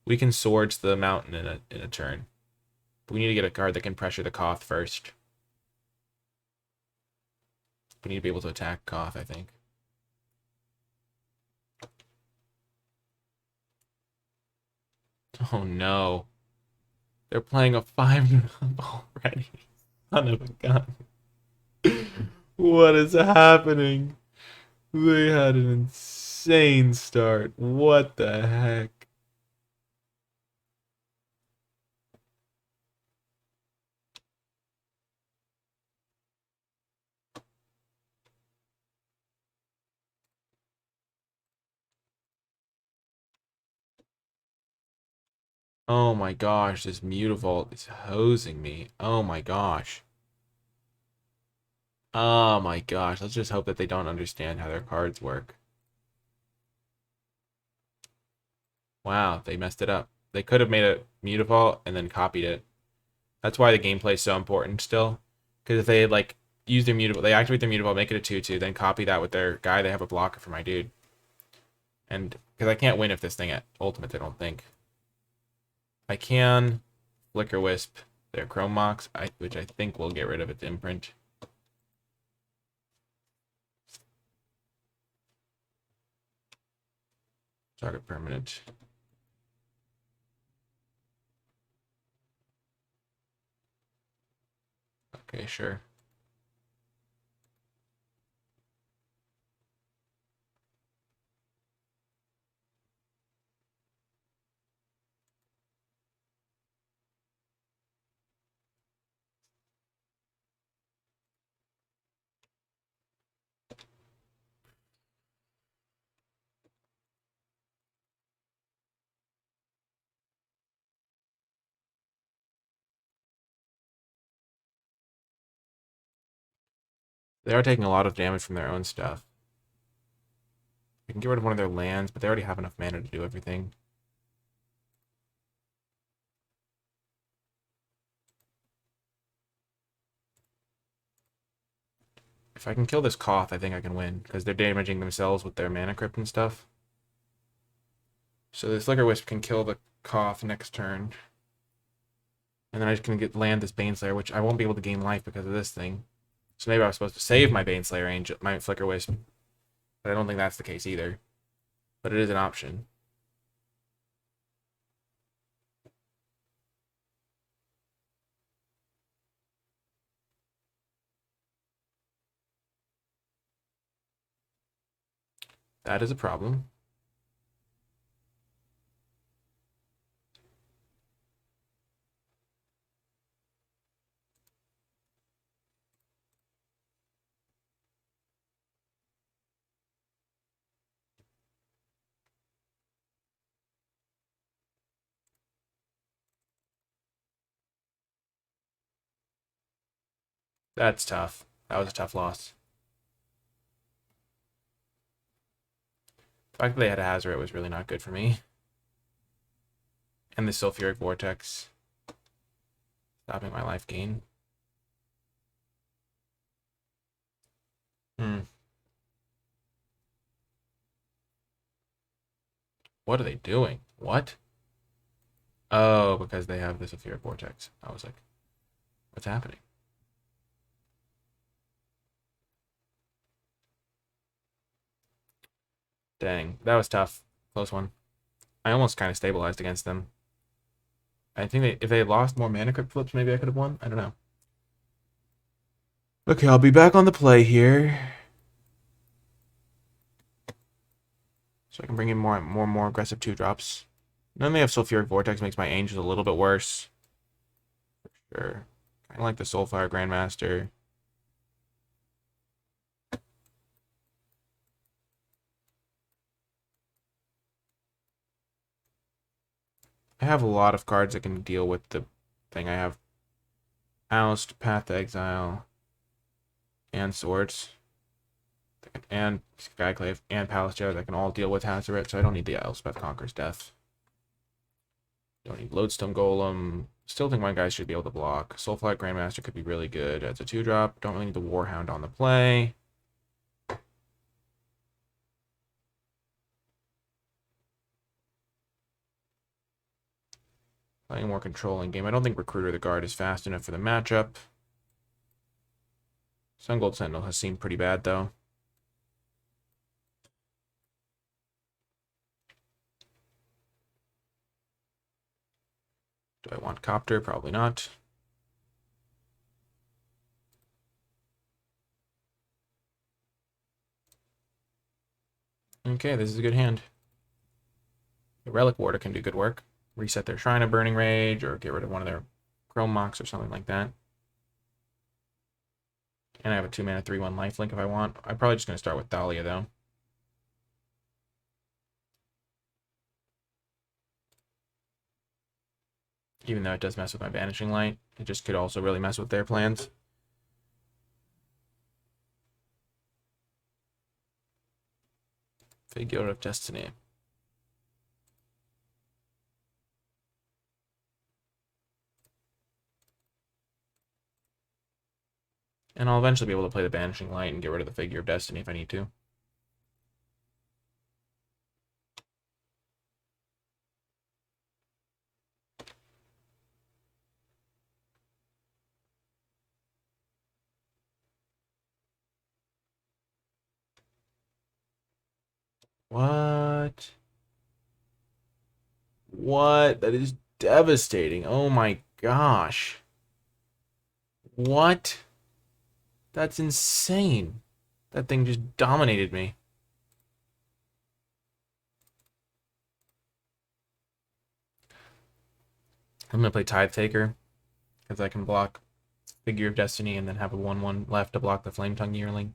We can Swords the Mountain in a turn. But we need to get a card that can pressure the Koth first. We need to be able to attack Koth, I think. Oh no. They're playing a 5 already. Son of a gun. What is happening? They had an insane start. What the heck? Oh my gosh, this Mutavault is hosing me. Oh my gosh. Oh my gosh, let's just hope that they don't understand how their cards work. Wow, they messed it up. They could have made a Mutavault and then copied it. That's why the gameplay is so important still. Because if they had, like, use their Mutavault, they activate their Mutavault, make it a 2/2, then copy that with their guy, they have a blocker for my dude. And, because I can't win if this thing at Ultimate, I don't think. I can Flicker Wisp their Chrome Mox, which I think will get rid of its imprint. Target permanent. Okay, sure. They are taking a lot of damage from their own stuff. We can get rid of one of their lands, but they already have enough mana to do everything. If I can kill this Koth, I think I can win, because they're damaging themselves with their Mana Crypt and stuff. So this Flicker Wisp can kill the Koth next turn. And then I just can land this Baneslayer, which I won't be able to gain life because of this thing. So maybe I was supposed to save my Baneslayer Angel, my Flicker Wisp. But I don't think that's the case either. But it is an option. That is a problem. That's tough. That was a tough loss. The fact that they had a Hazoret was really not good for me. And the Sulfuric Vortex. Stopping my life gain. What are they doing? What? Oh, because they have the Sulfuric Vortex. I was like, what's happening? Dang, that was tough. Close one. I almost kind of stabilized against them. I think if they had lost more mana crypt flips, maybe I could have won. I don't know. Okay, I'll be back on the play here. So I can bring in more aggressive 2-drops. Then they have Sulfuric Vortex, makes my Angels a little bit worse. For sure. Kind of like the Soulfire Grandmaster. I have a lot of cards that can deal with the thing. I have Oust, Path to Exile, and Swords. And Skyclave and Palace Jar that can all deal with Hazoret, so I don't need the Elspeth Conqueror's Death. Don't need Lodestone Golem. Still think my guys should be able to block. Soulflight Grandmaster could be really good as a 2-drop. Don't really need the Warhound on the play. Playing more controlling game. I don't think Recruiter the Guard is fast enough for the matchup. Sun Gold Sentinel has seemed pretty bad, though. Do I want Copter? Probably not. Okay, this is a good hand. The Relic Warder can do good work. Reset their Shrine of Burning Rage, or get rid of one of their Chrome Mox or something like that. And I have a 2-mana 3/1 lifelink if I want. I'm probably just going to start with Thalia, though. Even though it does mess with my Vanishing Light, it just could also really mess with their plans. Figure of Destiny. And I'll eventually be able to play the Banishing Light and get rid of the Figure of Destiny if I need to. What? What? That is devastating. Oh my gosh. What? That's insane. That thing just dominated me. I'm going to play Tithe Taker because I can block Figure of Destiny and then have a 1/1 left to block the Flame Tongue Yearling.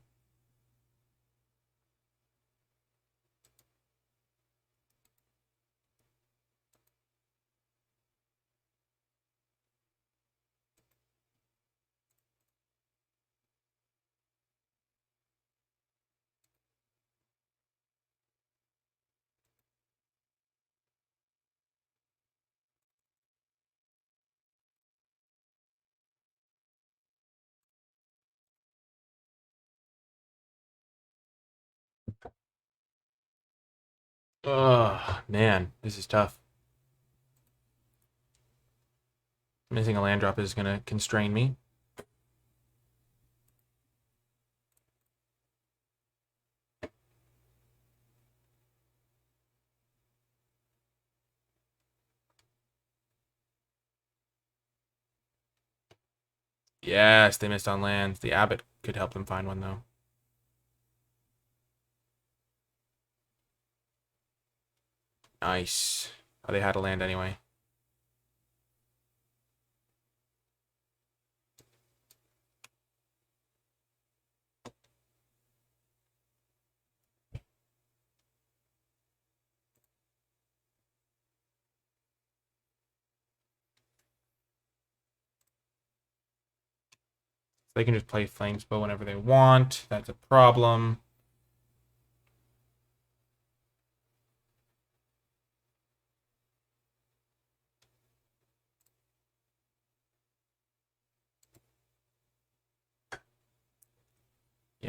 Ugh, man, this is tough. Missing a land drop is going to constrain me. Yes, they missed on lands. The Abbot could help them find one, though. Nice. Oh, they had a land anyway. They can just play Flamesbow whenever they want. That's a problem.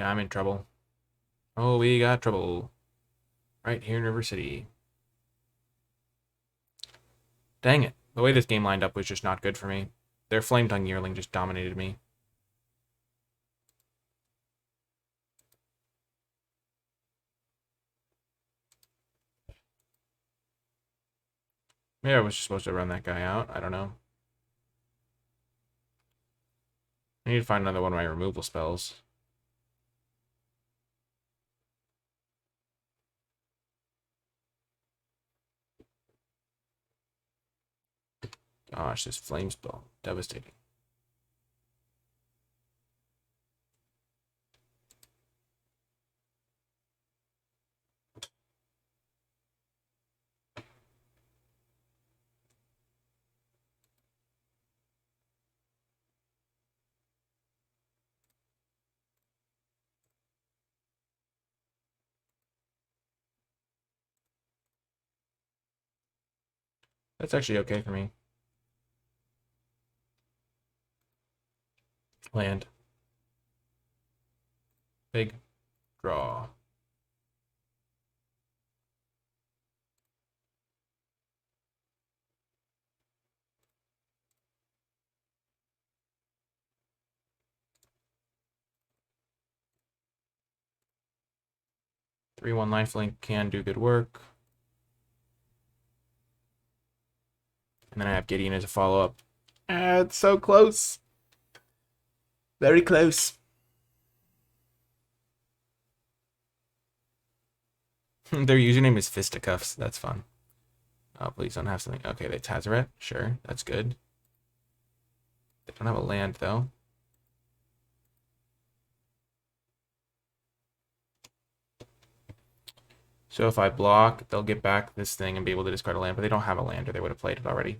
Yeah, I'm in trouble. Oh, we got trouble. Right here in River City. Dang it. The way this game lined up was just not good for me. Their Flame Tongue Yearling just dominated me. Maybe I was supposed to run that guy out. I don't know. I need to find another one of my removal spells. Gosh, this flame spell. Devastating. That's actually okay for me. Land. Big. Draw. Three 1 lifelink can do good work. And then I have Gideon as a follow-up. It's so close. Very close. Their username is Fisticuffs. That's fun. Oh, please don't have something. Okay, they Tazaret. Sure, that's good. They don't have a land, though. So if I block, they'll get back this thing and be able to discard a land, but they don't have a land or they would have played it already.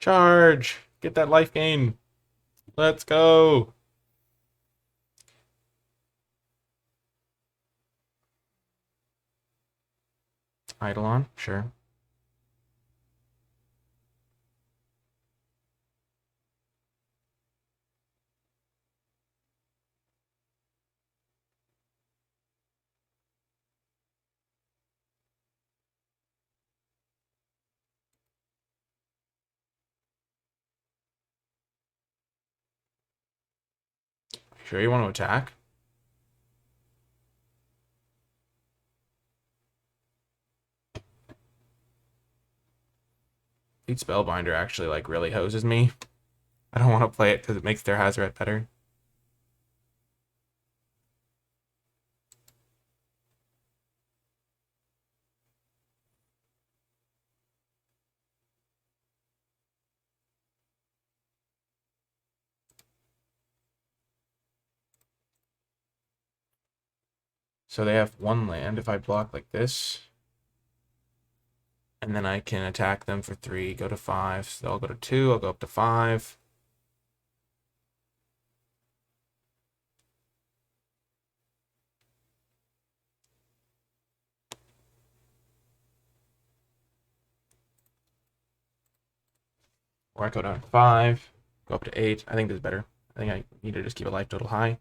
Charge! Get that life gain. Let's go. Eidolon, sure. Sure you want to attack? Lead Spellbinder actually like really hoses me. I don't want to play it because it makes their Hazaret better. So they have one land. If I block like this, and then I can attack them for 3, go to 5. So I'll go to 2, I'll go up to 5. Or I go down to 5, go up to 8. I think this is better. I think I need to just keep a life total high.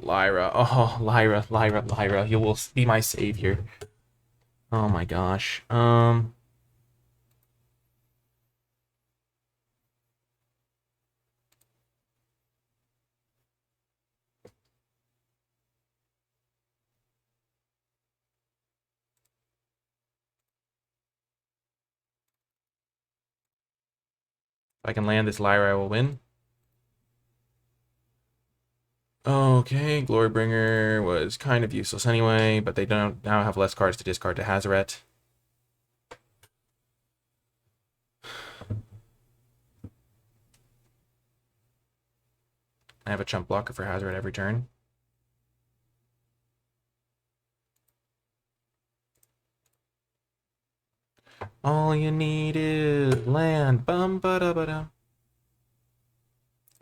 Lyra. Oh, Lyra, Lyra, Lyra. You will be my savior. Oh my gosh. If I can land this Lyra, I will win. Okay, Glorybringer was kind of useless anyway, but they don't now have less cards to discard to Hazaret. I have a chump blocker for Hazaret every turn. All you need is land. Bum ba da ba da.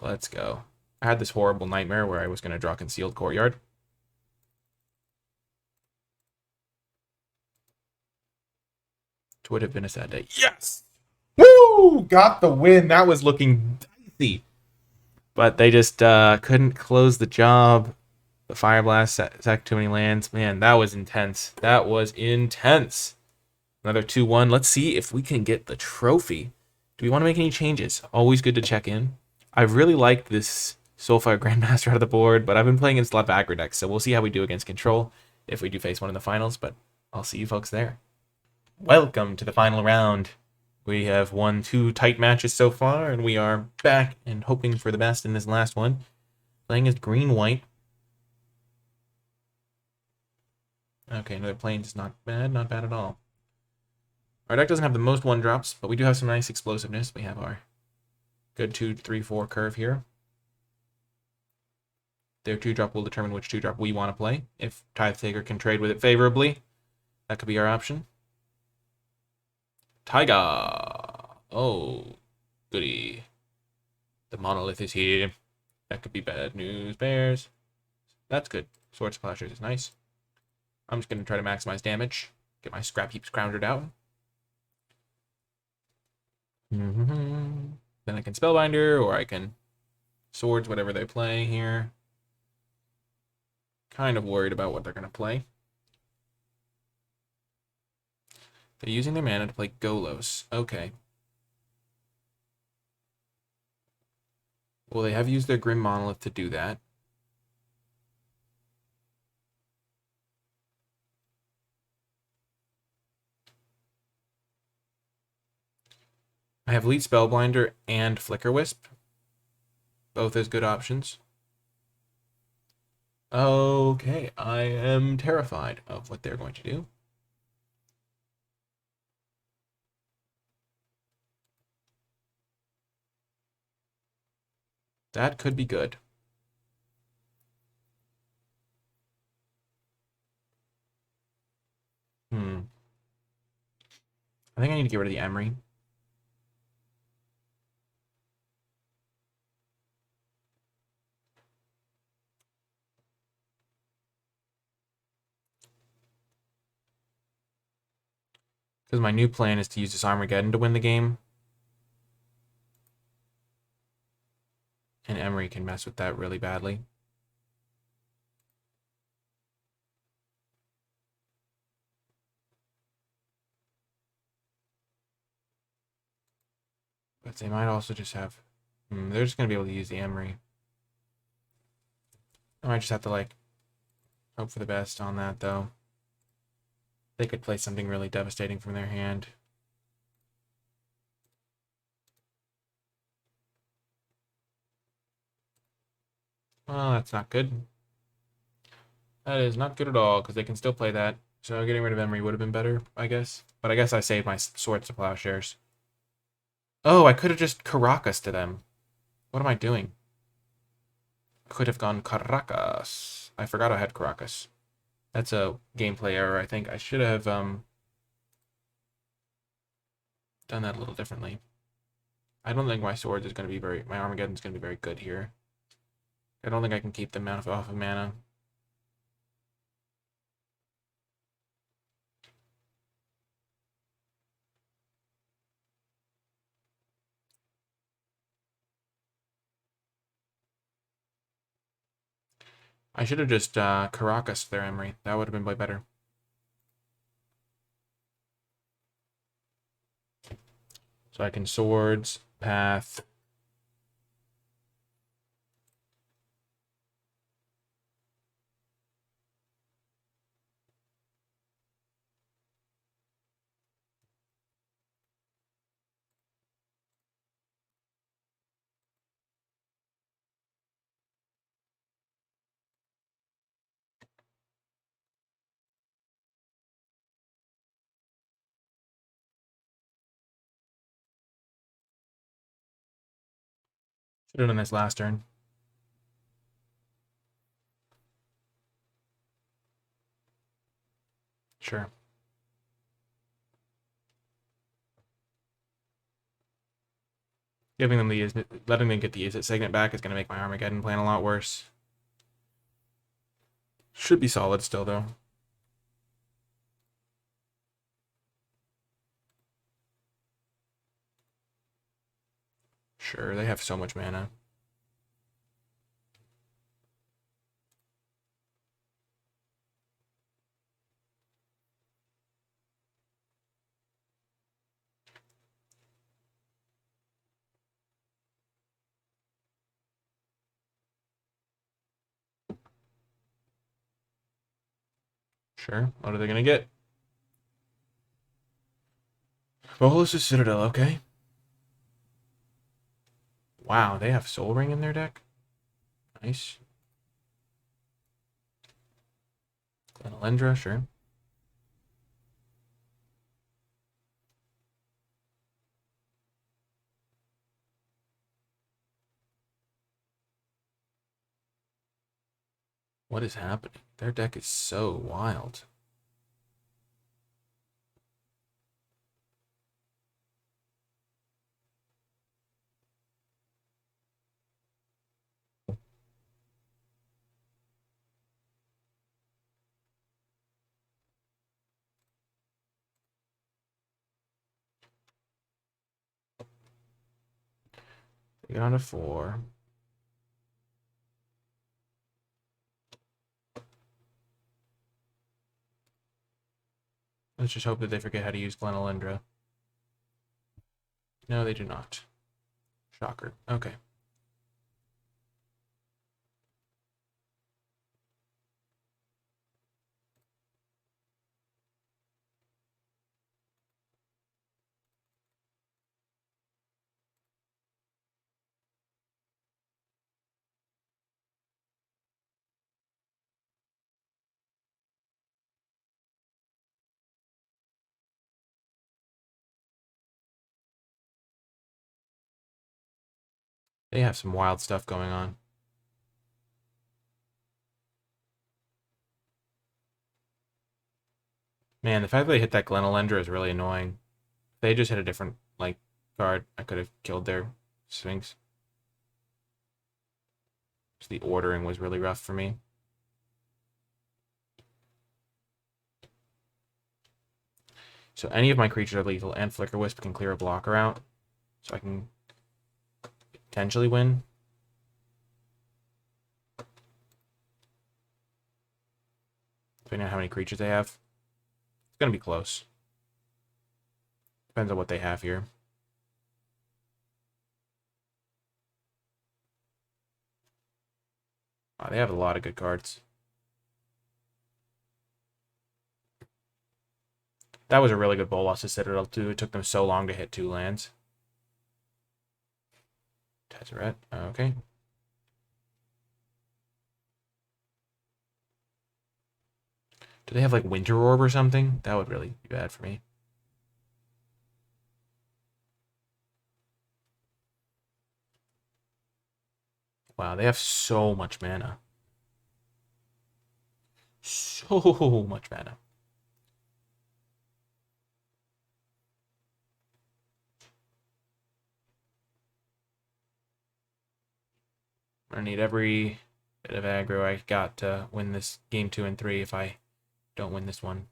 Let's go. I had this horrible nightmare where I was going to draw Concealed Courtyard. It would have been a sad day. Yes! Woo! Got the win. That was looking dicey. But they just couldn't close the job. The Fire Blast sacked too many lands. Man, that was intense. That was intense. Another 2-1. Let's see if we can get the trophy. Do we want to make any changes? Always good to check in. I really like this Soulfire Grandmaster out of the board, but I've been playing against a lot of aggro decks, so we'll see how we do against Control if we do face one in the finals, but I'll see you folks there. Welcome to the final round. We have won 2 tight matches so far, and we are back and hoping for the best in this last one. Playing as green-white. Okay, another Plains is not bad at all. Our deck doesn't have the most 1-drops, but we do have some nice explosiveness. We have our good 2-3-4 curve here. Their 2-drop will determine which 2-drop we want to play. If Tithe Taker can trade with it favorably, that could be our option. Taiga! Oh, goody. The monolith is here. That could be bad news, bears. That's good. Swords Plowshares is nice. I'm just going to try to maximize damage. Get my scrap heap scroungered out. Then I can Spellbinder, or I can Swords, whatever they play here. Kind of worried about what they're going to play. They're using their mana to play Golos. Okay. Well, they have used their Grim Monolith to do that. I have Lead Spellbinder and Flicker Wisp. Both as good options. Okay, I am terrified of what they're going to do. That could be good. I think I need to get rid of the Emery. Because my new plan is to use this Armageddon to win the game. And Emery can mess with that really badly. But they might also just have... they're just going to be able to use the Emery. I might just have to, like, hope for the best on that, though. They could play something really devastating from their hand. Well, that's not good. That is not good at all, because they can still play that. So getting rid of Emery would have been better, I guess. But I guess I saved my Swords to Plowshares. Oh, I could have just Caracas to them. What am I doing? Could have gone Caracas. I forgot I had Caracas. That's a gameplay error, I think. I should have done that a little differently. I don't think my Swords is going to be very... My Armageddon's going to be very good here. I don't think I can keep them off of mana. I should have just Caracas their Emery. That would have been way better. So I can Swords, Path. Should have done this last turn. Sure. Giving them letting them get the Izzet Signet back is going to make my Armageddon plan a lot worse. Should be solid still, though. Sure, they have so much mana. Sure, what are they going to get? Bolas' Citadel, okay. Wow, they have Soul Ring in their deck? Nice. Glenalendra, sure. What is happening? Their deck is so wild. They get on to 4. Let's just hope that they forget how to use Glenalendra. No, they do not. Shocker. Okay. They have some wild stuff going on. Man, the fact that they hit that Glenalendra is really annoying. If they just hit a different, like, card, I could have killed their Sphinx. Just the ordering was really rough for me. So any of my creatures are lethal, and Flicker Wisp can clear a blocker out. So I can potentially win. Depending on how many creatures they have. It's going to be close. Depends on what they have here. Oh, they have a lot of good cards. That was a really good Bolas' Citadel, too. It took them so long to hit 2 lands. Tezzeret, okay. Do they have, like, Winter Orb or something? That would really be bad for me. Wow, they have so much mana. So much mana. I need every bit of aggro I got to win this game 2 and 3 if I don't win this one.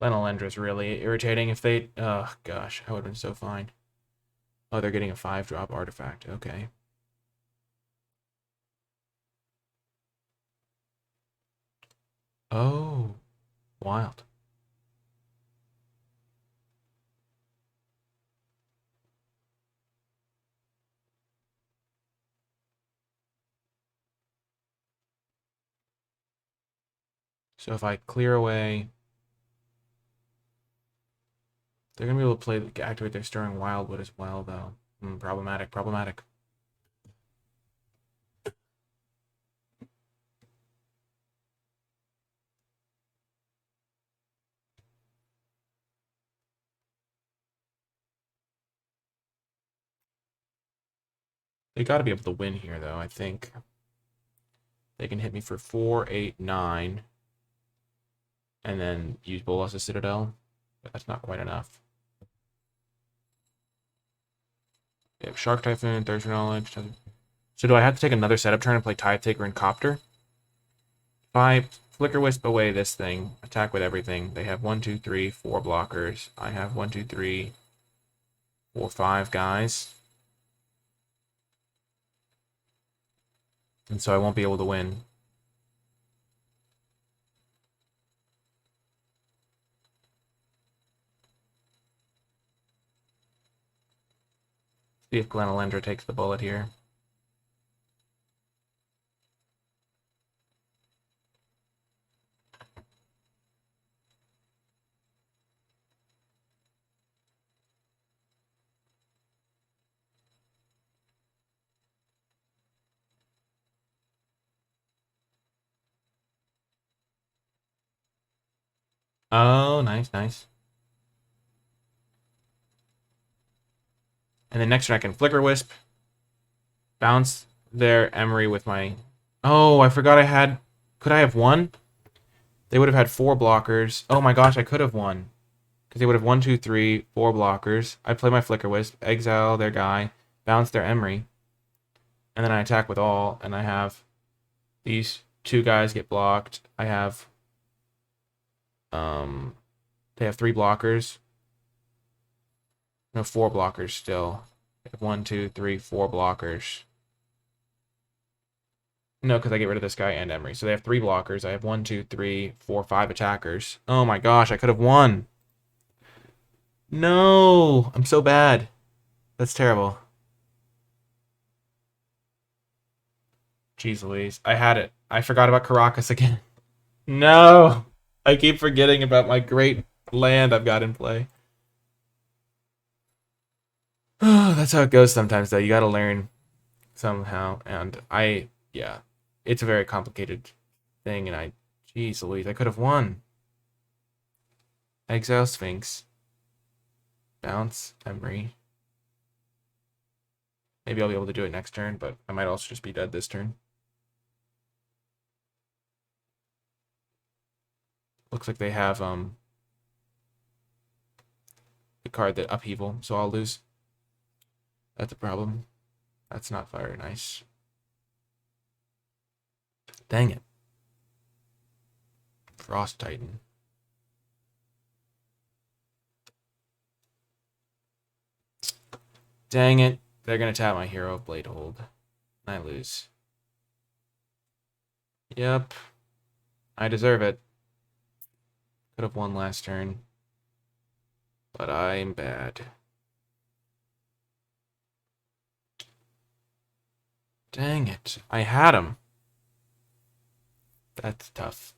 Glenalendra is really irritating. If they... Oh, gosh. I would have been so fine. Oh, they're getting a 5-drop artifact. Okay. Oh. Wild. So if I clear away... They're going to be able to play activate their Stirring Wildwood as well, though. Problematic. Problematic. They got to be able to win here, though, I think. They can hit me for 4, 8, 9. And then use Bolas as Citadel. But that's not quite enough. They have Shark Typhoon, Thirst for Knowledge. So do I have to take another setup turn and play Tide Taker and Copter? If I Flicker Wisp away this thing, attack with everything. They have 1, 2, 3, 4 blockers. I have 1, 2, 3, 4, 5 guys. And so I won't be able to win. See if Glenalendra takes the bullet here. Oh, nice, nice. And then next turn I can Flicker Wisp. Bounce their Emery with my... Oh, I forgot I had... Could I have won? They would have had 4 blockers. Oh my gosh, I could have won. Because they would have 1, 2, 3, 4 blockers. I play my Flicker Wisp, exile their guy, bounce their Emery. And then I attack with all, and I have these 2 guys get blocked. I have... They have 3 blockers. No, 4 blockers still. They have 1, 2, 3, 4 blockers. No, because I get rid of this guy and Emery. So they have 3 blockers. I have 1, 2, 3, 4, 5 attackers. Oh my gosh, I could have won. No, I'm so bad. That's terrible. Jeez Louise. I had it. I forgot about Caracas again. No! I keep forgetting about my great land I've got in play. That's how it goes sometimes, though. You gotta learn somehow. And yeah. It's a very complicated thing, and jeez Louise, I could have won. Exile Sphinx. Bounce Emery. Maybe I'll be able to do it next turn, but I might also just be dead this turn. Looks like they have the card that Upheaval, so I'll lose. That's a problem. That's not very nice. Dang it. Frost Titan. Dang it. They're going to tap my hero, Blade Hold. I lose. Yep. I deserve it. Could have won last turn. But I'm bad. Dang it. I had him. That's tough.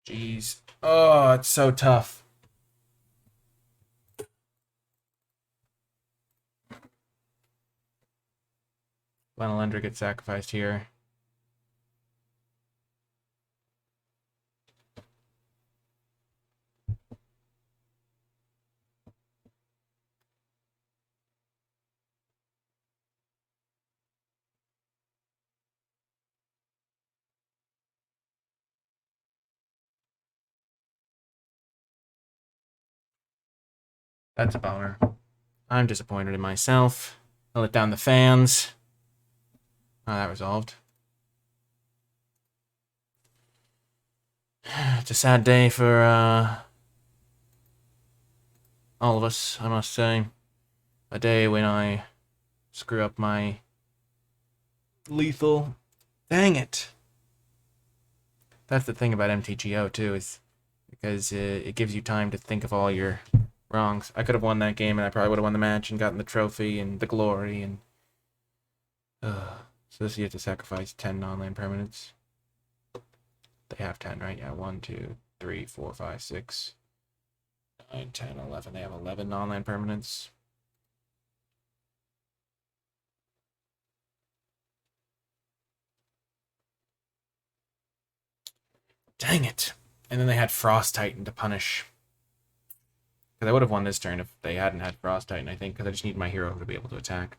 Jeez. Oh, it's so tough. Glenalendra gets sacrificed here. That's a bummer. I'm disappointed in myself. I let down the fans. Oh, that resolved. It's a sad day for all of us, I must say. A day when I screw up my lethal. Dang it. That's the thing about MTGO, too, is because it gives you time to think of all your Wrong. I could have won that game, and I probably would have won the match and gotten the trophy and the glory. And so this you have to sacrifice 10 non-land permanents. They have 10, right? Yeah, 1, 2, 3, 4, 5, 6, 9, 10, 11. They have 11 non-land permanents. Dang it. And then they had Frost Titan to punish. Because I would have won this turn if they hadn't had Frost Titan, I think, because I just need my hero to be able to attack.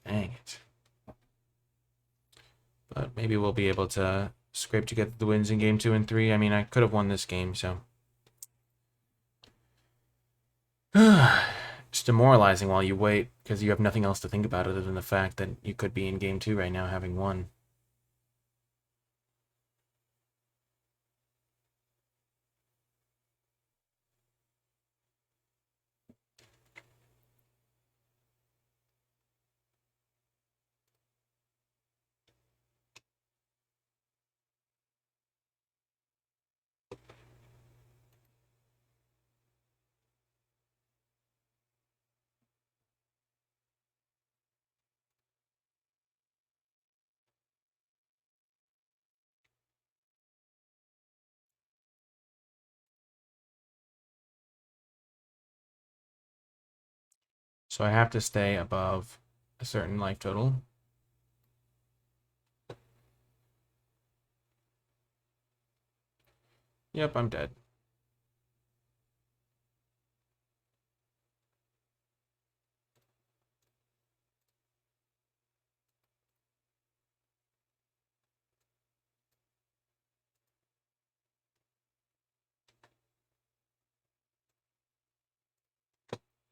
Dang it. But maybe we'll be able to scrape together the wins in game 2 and 3. I mean, I could have won this game, so. It's demoralizing while you wait, because you have nothing else to think about other than the fact that you could be in game 2 right now having won. So I have to stay above a certain life total. Yep, I'm dead.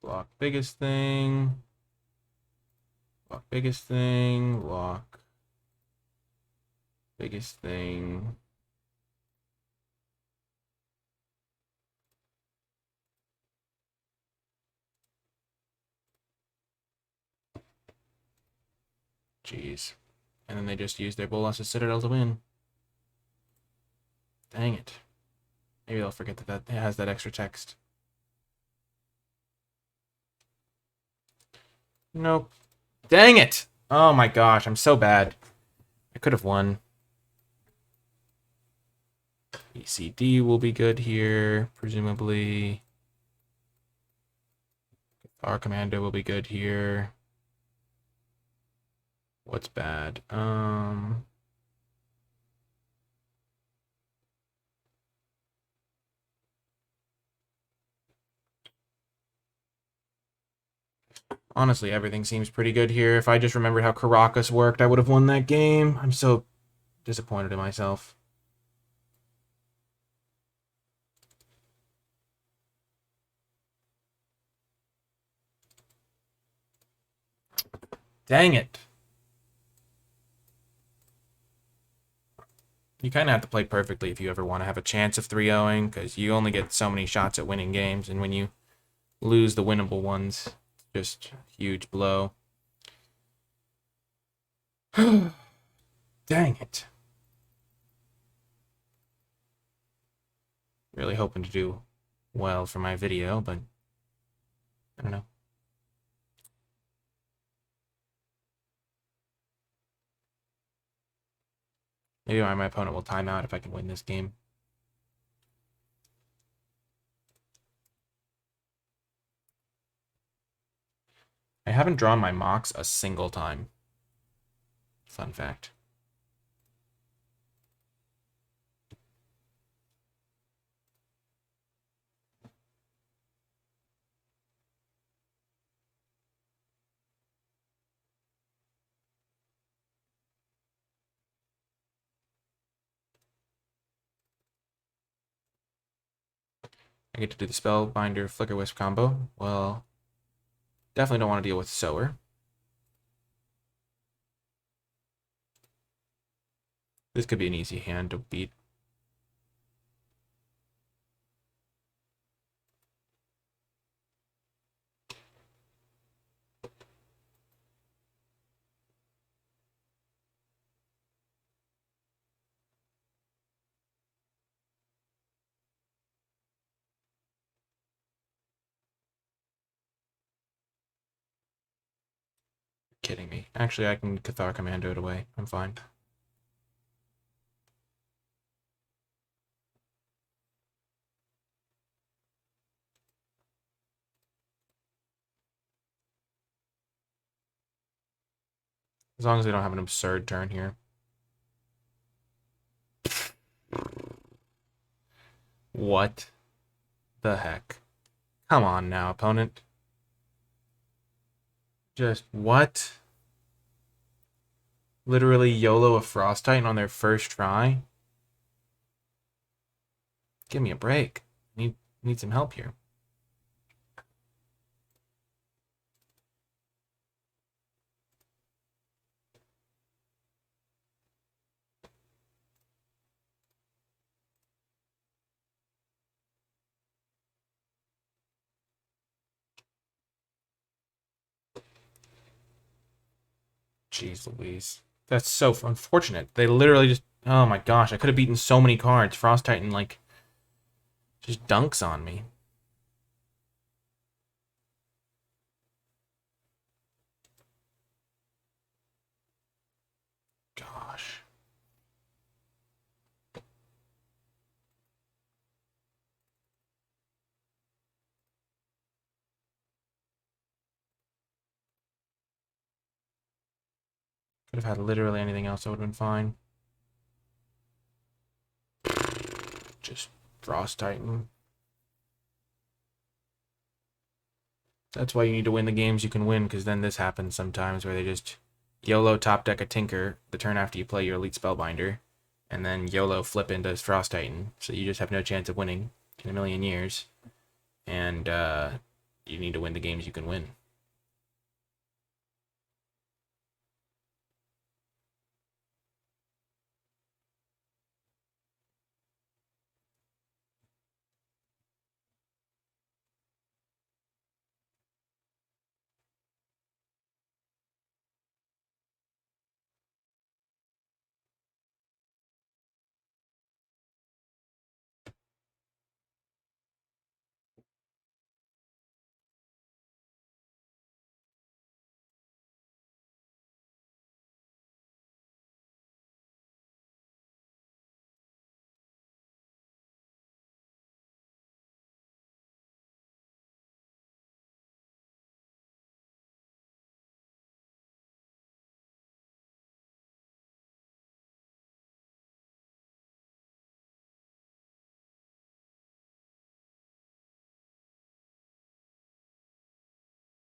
Block biggest thing. Block biggest thing. Block biggest thing. Jeez. And then they just used their Bolas' Citadel to win. Dang it. Maybe they'll forget that that has that extra text. Nope. Dang it! Oh my gosh, I'm so bad. I could have won. ECD will be good here, presumably. Our Commando will be good here. What's bad? Honestly, everything seems pretty good here. If I just remembered how Caracas worked, I would have won that game. I'm so disappointed in myself. Dang it. You kind of have to play perfectly if you ever want to have a chance of 3-0ing, because you only get so many shots at winning games, and when you lose the winnable ones, just huge blow. Dang it. Really hoping to do well for my video, but I don't know. Maybe my opponent will time out if I can win this game. I haven't drawn my Mox a single time. Fun fact. I get to do the Spellbinder Flicker Wisp combo. Well, Definitely don't want to deal with Sower. This could be an easy hand to beat. Kidding me. Actually, I can Cathar Commando it away. I'm fine. As long as they don't have an absurd turn here. What the heck? Come on now, opponent. Just what? Literally YOLO a Frost Titan on their first try? Give me a break. Need some help here. Jeez Louise. That's so unfortunate. They literally just... Oh my gosh, I could have beaten so many cards. Frost Titan, like, just dunks on me. Gosh. Could have had literally anything else that would have been fine. Just Frost Titan. That's why you need to win the games you can win, because then this happens sometimes where they just YOLO top deck a Tinker the turn after you play your Elite Spellbinder, and then YOLO flip into Frost Titan, so you just have no chance of winning in a million years. And you need to win the games you can win.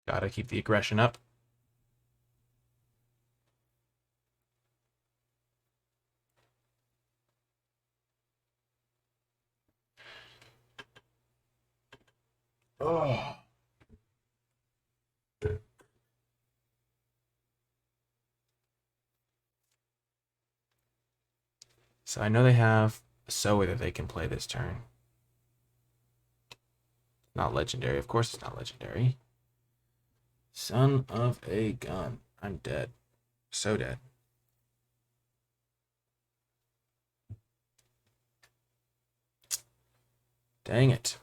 Gotta keep the aggression up. Oh. So I know they have a Soa that they can play this turn. Not legendary. Of course it's not legendary. Son of a gun. I'm dead. So dead. Dang it.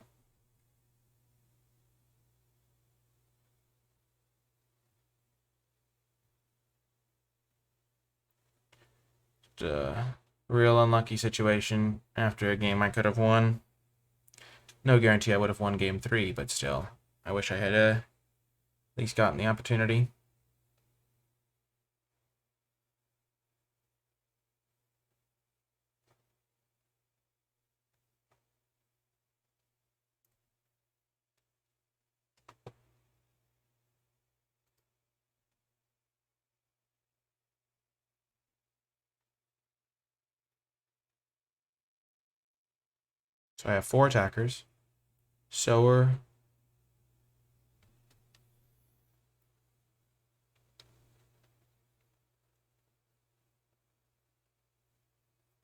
Real unlucky situation after a game I could have won. No guarantee I would have won game 3, but still. I wish I had at least gotten the opportunity. So I have 4 attackers. Sower.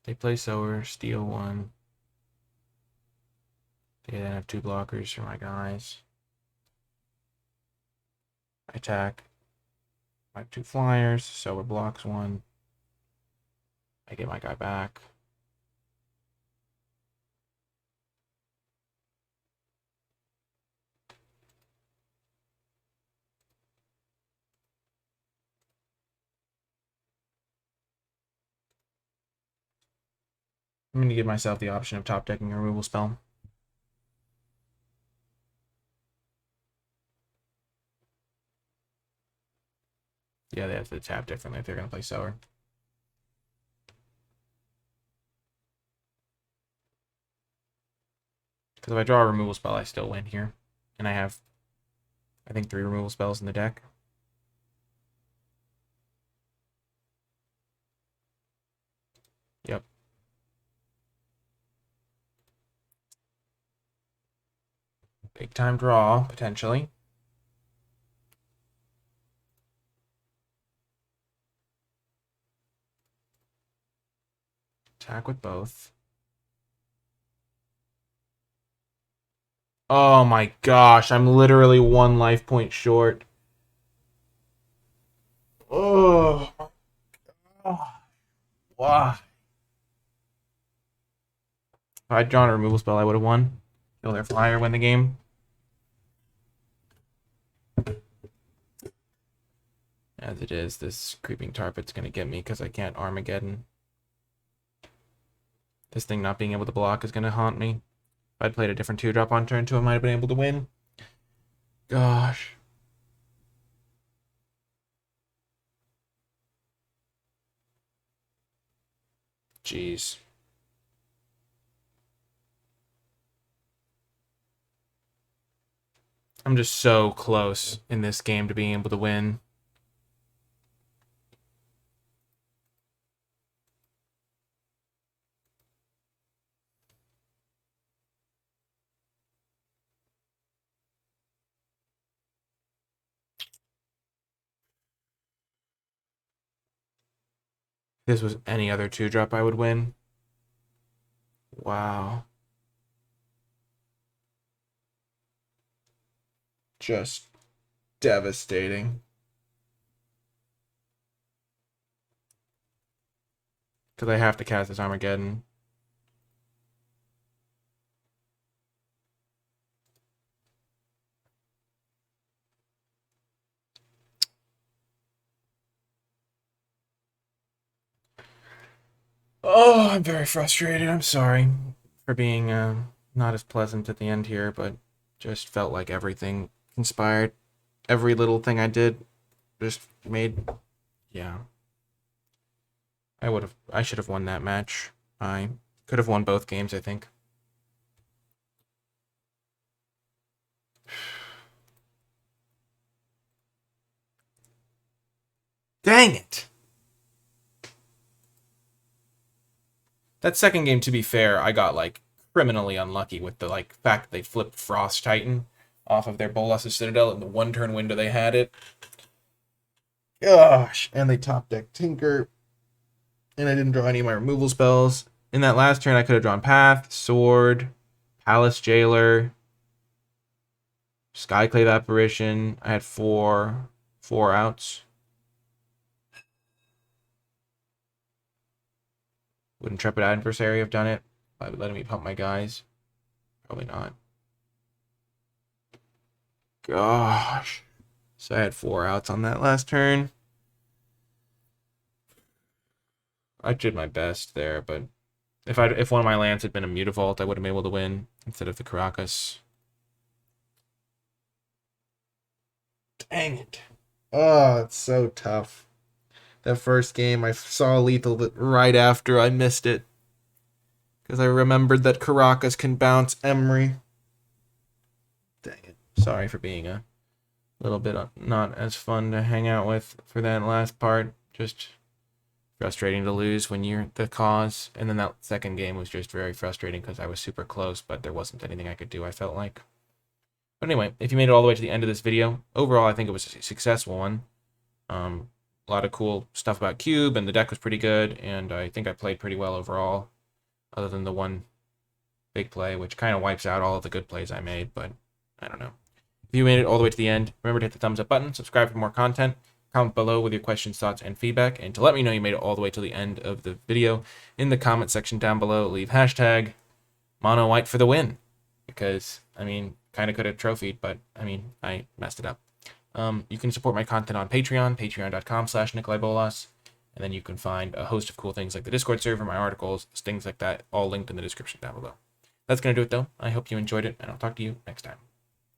They play sower, steal one. They then have 2 blockers for my guys. I attack. I have 2 flyers, sower blocks 1. I get my guy back. I'm going to give myself the option of top decking a removal spell. Yeah, they have to tap differently if they're going to play sower. Because if I draw a removal spell, I still win here. And I have, I think, 3 removal spells in the deck. Yep. Big time draw, potentially. Attack with both. Oh my gosh, I'm literally 1 life point short. Oh. Wow. If I'd drawn a removal spell, I would have won. Kill their flyer, win the game. As it is, this creeping tarpet's going to get me because I can't Armageddon. This thing not being able to block is going to haunt me. If I'd played a different 2-drop on turn 2, I might have been able to win. Gosh. Jeez. I'm just so close in this game to being able to win. If this was any other 2-drop, I would win. Wow. Just devastating. Because I have to cast this Armageddon. Oh, I'm very frustrated. I'm sorry for being not as pleasant at the end here, but just felt like everything conspired. Every little thing I did just made, yeah. I should have won that match. I could have won both games, I think. Dang it! That second game, to be fair, I got like criminally unlucky with the like fact that they flipped Frost Titan off of their Bolas' Citadel in the 1-turn window they had it. Gosh, and they top deck Tinker, and I didn't draw any of my removal spells. In that last turn, I could have drawn Path, Sword, Palace Jailer, Skyclave Apparition. I had four outs. Would Intrepid Adversary have done it by letting me pump my guys? Probably not. Gosh. So I had 4 outs on that last turn. I did my best there, but if one of my lands had been a Mutavault, I would have been able to win instead of the Caracas. Dang it. Oh, it's so tough. That first game, I saw lethal right after I missed it. Because I remembered that Caracas can bounce Emery. Dang it. Sorry for being a little bit not as fun to hang out with for that last part. Just frustrating to lose when you're the cause. And then that second game was just very frustrating because I was super close, but there wasn't anything I could do, I felt like. But anyway, if you made it all the way to the end of this video, overall I think it was a successful one. a lot of cool stuff about Cube, and the deck was pretty good, and I think I played pretty well overall, other than the one big play, which kind of wipes out all of the good plays I made, but I don't know. If you made it all the way to the end, remember to hit the thumbs up button, subscribe for more content, comment below with your questions, thoughts, and feedback, and to let me know you made it all the way to the end of the video, in the comment section down below, leave hashtag mono white for the win, because, I mean, kind of could have trophied, but, I mean, I messed it up. You can support my content on Patreon, patreon.com/NicolaiBolas, and then you can find a host of cool things like the Discord server, my articles, things like that, all linked in the description down below. That's going to do it, though. I hope you enjoyed it, and I'll talk to you next time.